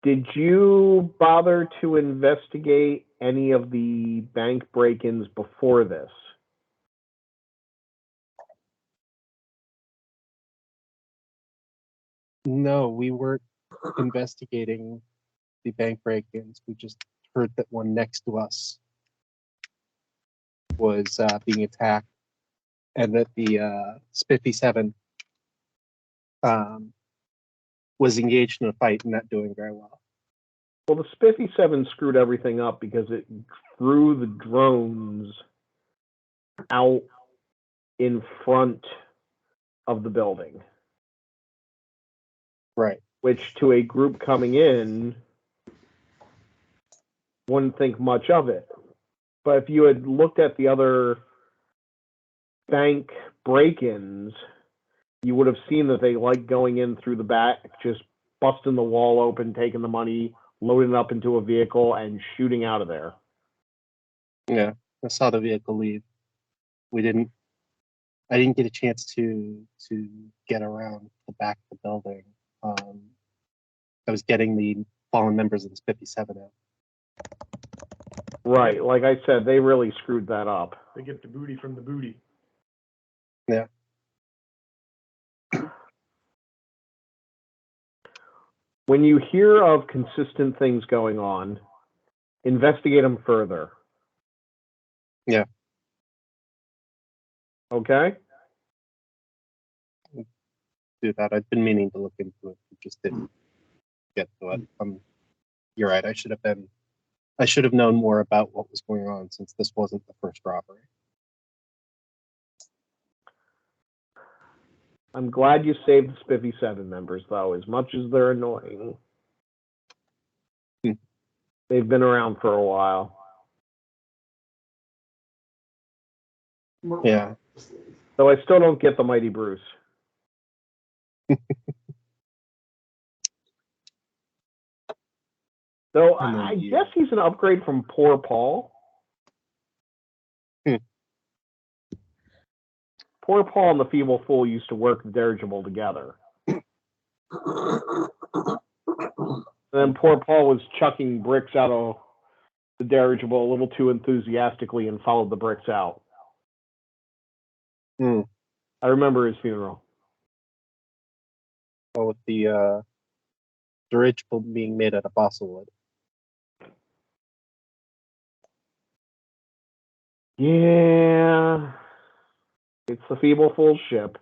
Did you bother to investigate any of the bank break-ins before this? No, we weren't investigating the bank break-ins. We just heard that one next to us was being attacked, and that the Spiffy 7 was engaged in a fight and not doing very well. Well, the Spiffy 7 screwed everything up because it threw the drones out in front of the building. Right. Which, to a group coming in, wouldn't think much of it. But if you had looked at the other bank break-ins, you would have seen that they like going in through the back, just busting the wall open, taking the money, loading it up into a vehicle, and shooting out of there. Yeah, I saw the vehicle leave. I didn't get a chance to get around the back of the building. I was getting the fallen members of the Spiffy 7 out. Right, like I said, they really screwed that up. They get the booty from the booty. Yeah. When you hear of consistent things going on, investigate them further. Yeah. Okay. Do that. I've been meaning to look into it. Just didn't get to it. You're right. I should have known more about what was going on since this wasn't the first robbery. I'm glad you saved the Spiffy 7 members, though, as much as they're annoying. They've been around for a while. Yeah. So I still don't get the Mighty Bruce. So I guess he's an upgrade from Poor Paul. Poor Paul and the Feeble Fool used to work the dirigible together. And then Poor Paul was chucking bricks out of the dirigible a little too enthusiastically and followed the bricks out. I remember his funeral. Oh, with the dirigible being made out of balsa wood. Yeah. It's the Feeble Fool's ship.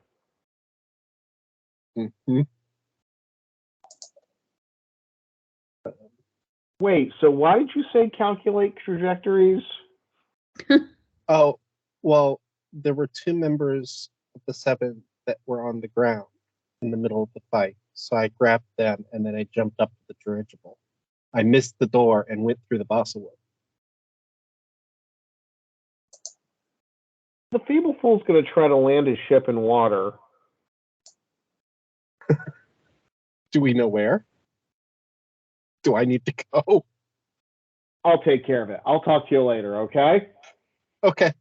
Wait, so why did you say calculate trajectories? Oh, well, there were two members of the 7 that were on the ground in the middle of the fight. So I grabbed them and then I jumped up to the dirigible. I missed the door and went through the balsa wood. The Feeble Fool's going to try to land his ship in water. Do we know where? Do I need to go? I'll take care of it. I'll talk to you later, okay? Okay.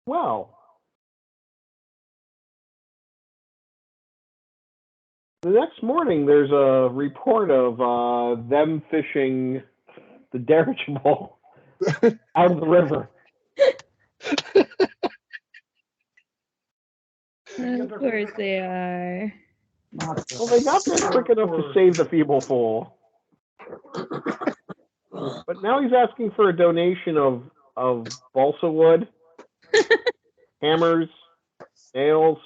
Well, the next morning there's a report of them fishing the dirigible out of the river. Of course they are. Well, they got there quick enough to save the Feeble Fool. But now he's asking for a donation of balsa wood, hammers, nails,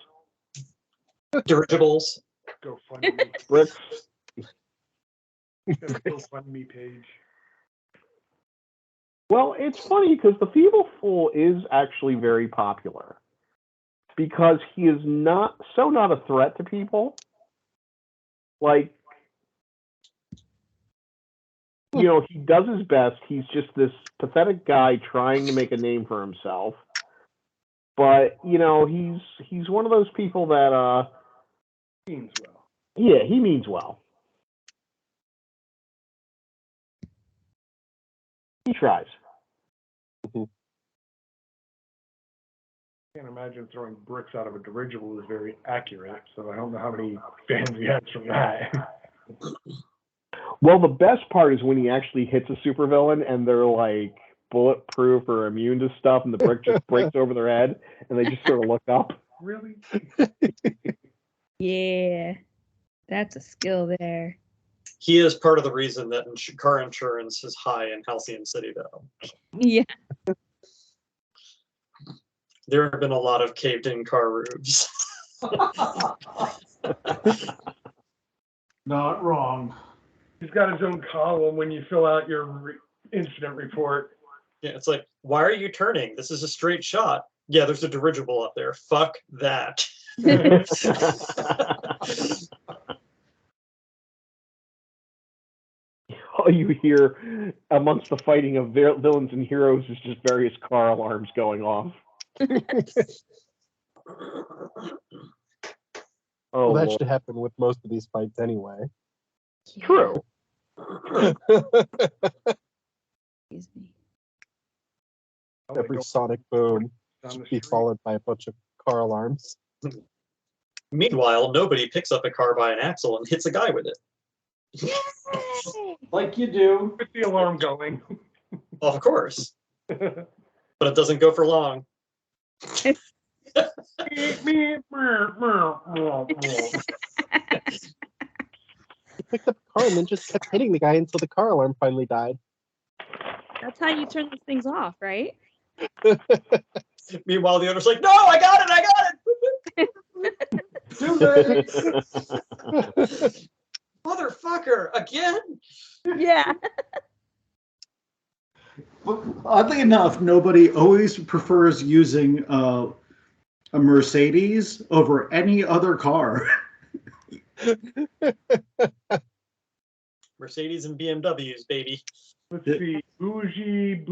dirigibles, bricks. GoFundMe page. Well, it's funny because the Feeble Fool is actually very popular because he is not a threat to people. Like, you know, he does his best. He's just this pathetic guy trying to make a name for himself. But, you know, he's one of those people that Means well. Yeah, he means well. He tries. Can't imagine throwing bricks out of a dirigible is very accurate, so I don't know how many fans he has from that. Well, the best part is when he actually hits a supervillain and they're like bulletproof or immune to stuff, and the brick just breaks over their head, and they just sort of look up. Really? Yeah, that's a skill there. He is part of the reason that car insurance is high in Halcyon City, though. Yeah. There have been a lot of caved-in car roofs. Not wrong. He's got his own column when you fill out your incident report. Yeah, it's like, why are you turning? This is a straight shot. Yeah, there's a dirigible up there. Fuck that. All you hear amongst the fighting of villains and heroes is just various car alarms going off. Well, that should happen with most of these fights anyway. True. Excuse me. Every sonic boom should be followed by a bunch of car alarms. Meanwhile, nobody picks up a car by an axle and hits a guy with it. Yay! Like you do. With the alarm going. Of course. But it doesn't go for long. He picked up a car and then just kept hitting the guy until the car alarm finally died. That's how you turn those things off, right? Meanwhile, the owner's like, no, I got it. Too late. Motherfucker, again? Yeah. Oddly enough, nobody always prefers using a Mercedes over any other car. Mercedes and BMWs, baby. Let's see. Bougie.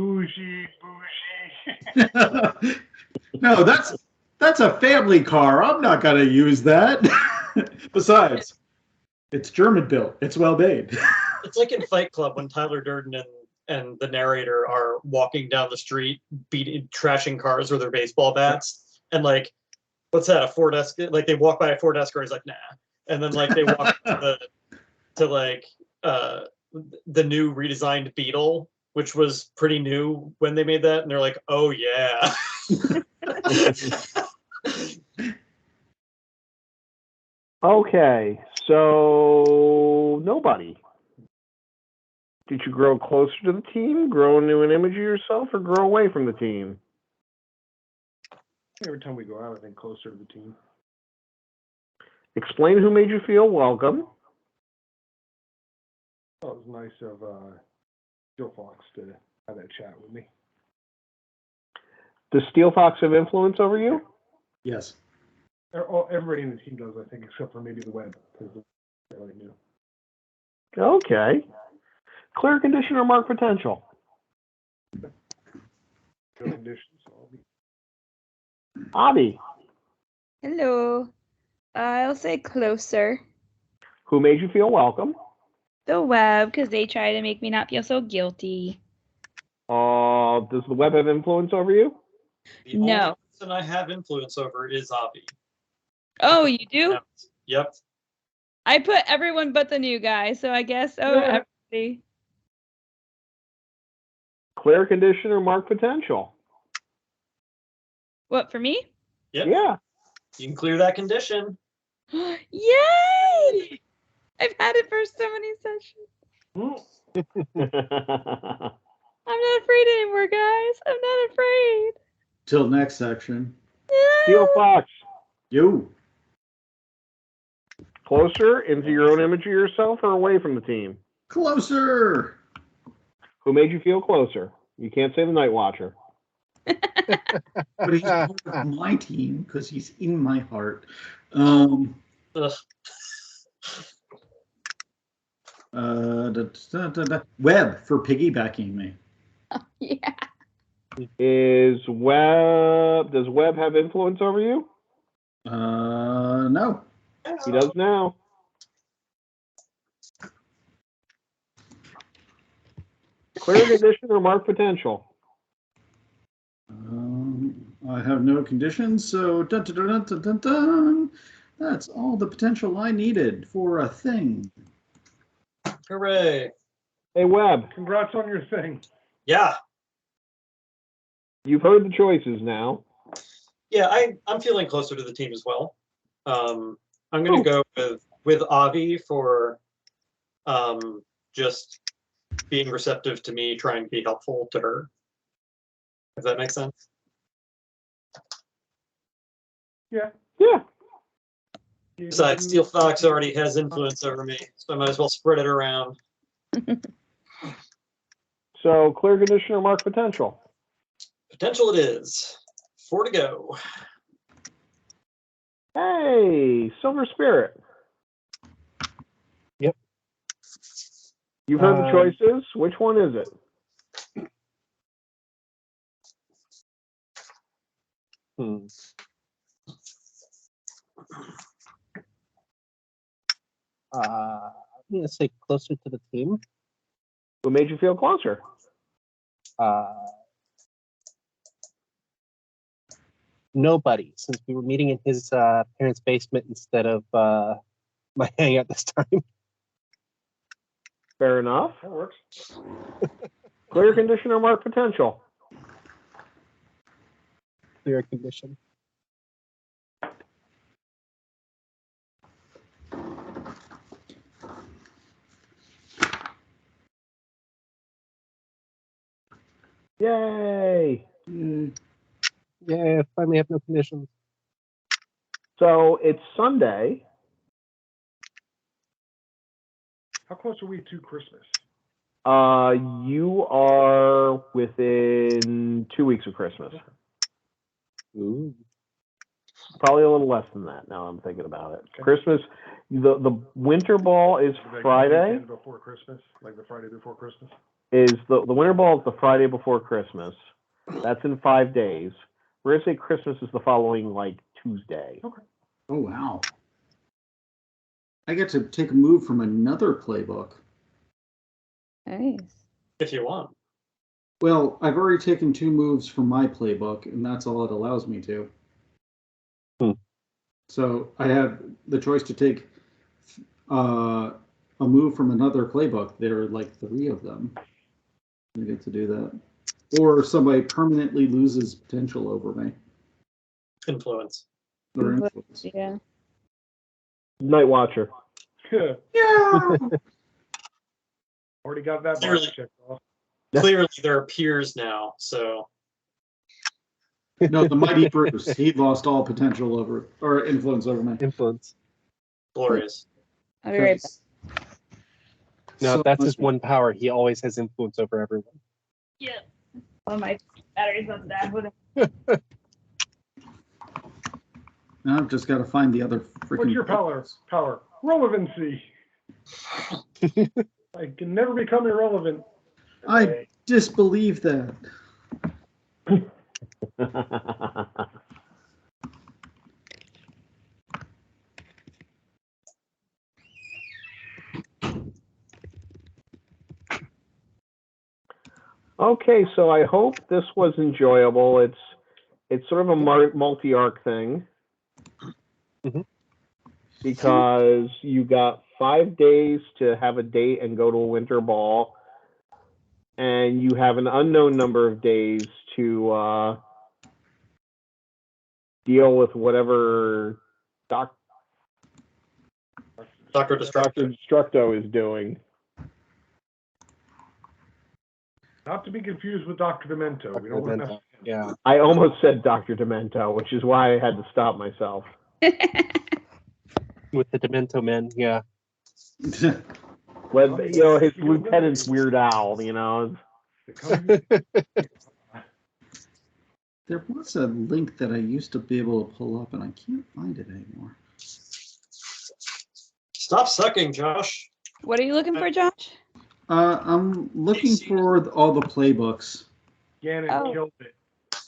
No, that's a family car. I'm not gonna use that. Besides, it's German built. It's well made. It's like in Fight Club when Tyler Durden and the narrator are walking down the street, trashing cars with their baseball bats, and like, what's that? A Ford Escort? Like they walk by a Ford Escort, he's like, nah, and then like they walk to the new redesigned Beetle, which was pretty new when they made that, and they're like, oh yeah. Okay, so nobody. Did you grow closer to the team, grow into an image of yourself, or grow away from the team? Every time we go out, I think closer to the team. Explain who made you feel welcome. Oh, it was nice of Joe Fox to have that chat with me. Does Steel Fox have influence over you? Yes. Everybody in the team does, I think, except for maybe the web, because they're fairly new. Okay. Clear condition or mark potential? No conditions, so I'll be. Avi, Hello. I'll say closer. who made you feel welcome? The web, because they try to make me not feel so guilty. Does the web have influence over you? The No. only person I have influence over is Avi. Oh, you do? Yep. I put everyone but the new guy, so I guess, Yeah. everybody. Clear condition or mark potential? What, for me? Yep. Yeah. You can clear that condition. Yay! I've had it for so many sessions. I'm not afraid anymore, guys. I'm not afraid. Till next section. Steel Fox, You. closer into your own image of yourself or away from the team? Closer. Who made you feel closer? You can't say the Night Watcher. But he's part of my team because he's in my heart. Web for piggybacking me. Yeah. Does Web have influence over you? No. He does now. Clear condition or mark potential? I have no conditions, so dun, dun, dun, dun, dun, dun. That's all the potential I needed for a thing. Hooray. Hey, Web, Congrats on your thing. Yeah. you've heard the choices now. Yeah, I'm feeling closer to the team as well. I'm going to go with Avi for just being receptive to me, trying to be helpful to her. If that makes sense. Yeah. Yeah. Besides, Steel Fox already has influence over me, so I might as well spread it around. So clear condition or mark potential? Potential it is. 4 to go. Hey, Silver Spirit. Yep. You've heard the choices. Which one is it? I'm going to say closer to the team. Who made you feel closer? nobody, since we were meeting in his parents' basement instead of my hangout this time. Fair enough. That works. Clear condition or mark potential. Clear condition. Yay! Yeah, finally have no conditions. So it's Sunday. How close are we to Christmas? You are within 2 weeks of Christmas. Ooh. Probably a little less than that now I'm thinking about it. Okay. Christmas, the winter ball is Like Friday. the weekend before Christmas, like the Friday before Christmas. Is the winter ball is the Friday before Christmas. That's in 5 days. We're gonna say Christmas is the following like Tuesday. Okay. Oh, wow. I get to take a move from another playbook. Nice. If you want. Well, I've already taken 2 moves from my playbook, and that's all it allows me to. So I have the choice to take a move from another playbook. There are like 3 of them. I get to do that. Or somebody permanently loses potential over me. Influence. Or influence. Yeah. Night Watcher. Yeah! Already got that box Clearly. checked off. Clearly, there are peers now, so No, the mighty Bruce. He lost all potential over, or influence over me. Influence. glorious. I'll be right back. No, So that's his lucky. one power. He always has influence over everyone. Yeah. Oh, my battery's not that. Hold on. Now I've just got to find the other freaking. What's your power? Relevancy. I can never become irrelevant. I disbelieve that. Okay, so I hope this was enjoyable. It's sort of a multi-arc thing. Mhm. Because you got 5 days to have a date and go to a winter ball, and you have an unknown number of days to deal with whatever Dr. Destructo is doing. Not to be confused with Dr. Demento. We don't want to mess Demento. Yeah. I almost said Dr. Demento, which is why I had to stop myself. With the Demento Men, yeah. Well, you know, his lieutenant's Weird Al, you know. There was a link that I used to be able to pull up, and I can't find it anymore. Stop sucking, Josh. What are you looking for, Josh? I'm looking for all the playbooks. Gannon Oh. killed it.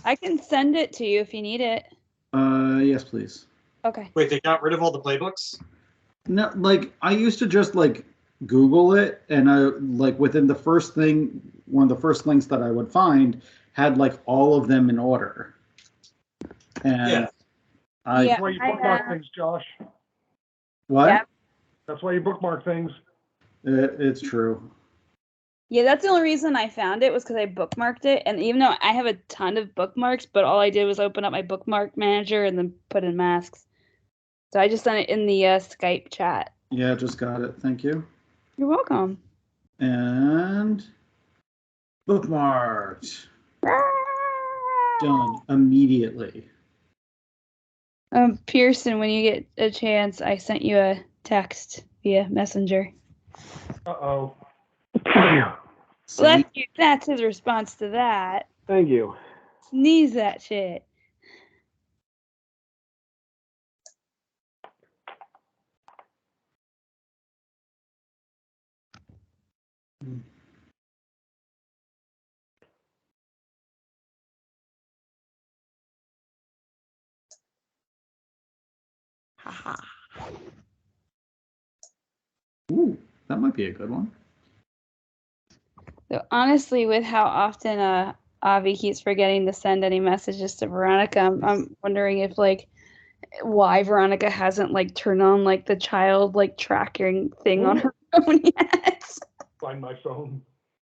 I can send it to you if you need it. Yes, please. Okay. Wait, they got rid of all the playbooks? No, like I used to just like Google it, and I like within the first thing, one of the first links that I would find had like all of them in order. And Yeah. I Yeah. That's why you bookmark things, Josh. what? Yeah. That's why you bookmark things. It's true. Yeah, that's the only reason I found it was because I bookmarked it. And even though I have a ton of bookmarks, but all I did was open up my bookmark manager and then put in masks. So I just sent it in the Skype chat. Yeah, just got it. Thank you. You're welcome. And bookmarked. Done immediately. Pearson, when you get a chance, I sent you a text via Messenger. Uh-oh. Well, that's his response to that. Thank you. Sneeze that shit. Haha. Ooh, that might be a good one. So honestly, with how often Avi keeps forgetting to send any messages to Veronica. I'm wondering if like why Veronica hasn't like turned on like the child like tracking thing on her phone yet. Find my phone.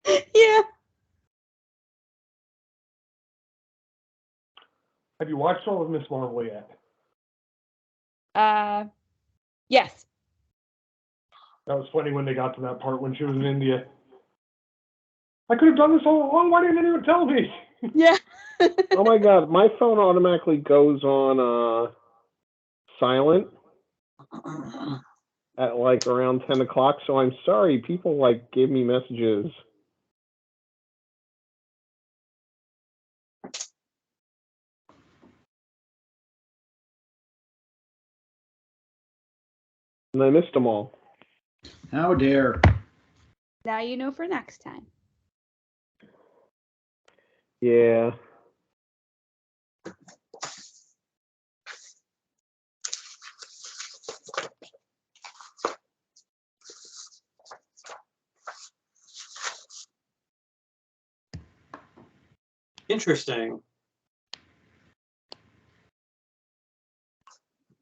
Yeah. Have you watched all of Miss Marvel yet? Yes. That was funny when they got to that part when she was in India. I could have done this all along. Why didn't anyone tell me? Yeah. Oh my god, my phone automatically goes on silent at like around 10 o'clock, so I'm sorry, people like gave me messages. And I missed them all. How dare. Now you know for next time. Yeah. Interesting.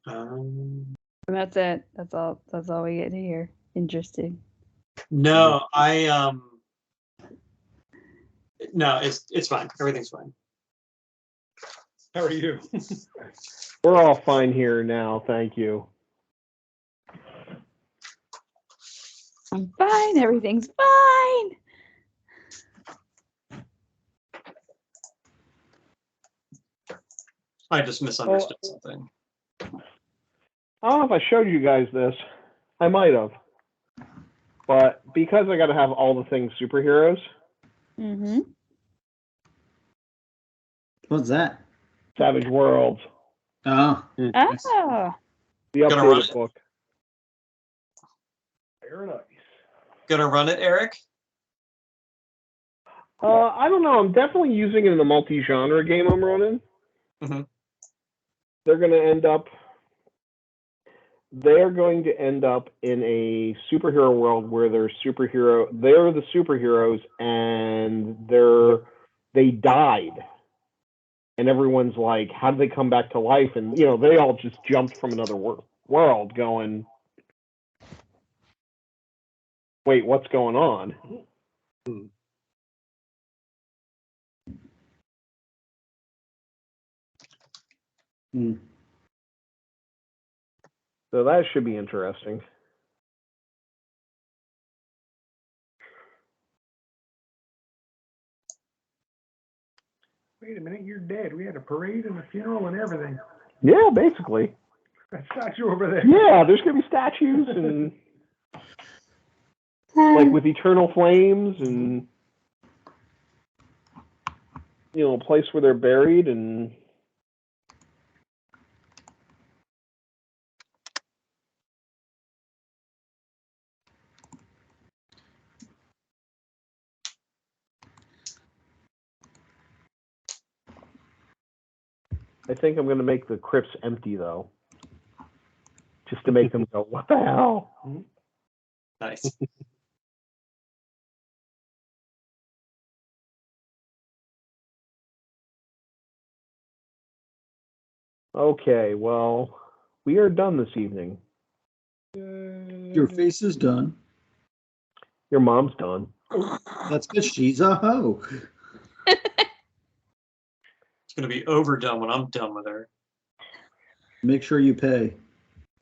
And that's it. That's all we get to hear. Interesting. No, no, it's fine. Everything's fine. How are you? We're all fine here now, thank you. I'm fine. Everything's fine. I just misunderstood something. I don't know if I showed you guys this. I might have. But because I got to have all the things superheroes. Mm-hmm. What's that? Savage Worlds. Oh. Oh. The Gonna run updated it? book. Very nice. Gonna run it, Eric? I don't know. I'm definitely using it in the multi-genre game I'm running. Mm-hmm. They're going to end up in a superhero world where they're the superheroes and they died. And everyone's like, how did they come back to life? And, they all just jumped from another world going, wait, what's going on? Mm. So that should be interesting. Wait a minute, you're dead. We had a parade and a funeral and everything. Yeah, basically. That statue over there. Yeah, there's going to be statues and like with eternal flames and a place where they're buried and I think I'm going to make the crypts empty though. Just to make them go, what the hell? Nice. Okay, well, we are done this evening. Your face is done. Your mom's done. That's because she's a hoe. It's gonna be overdone when I'm done with her. Make sure you pay.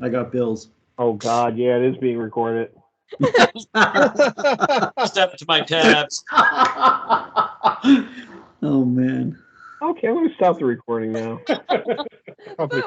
I got bills. Oh God, yeah, it is being recorded. Step to my tabs. Oh man. Okay, I'm going to stop the recording now. Probably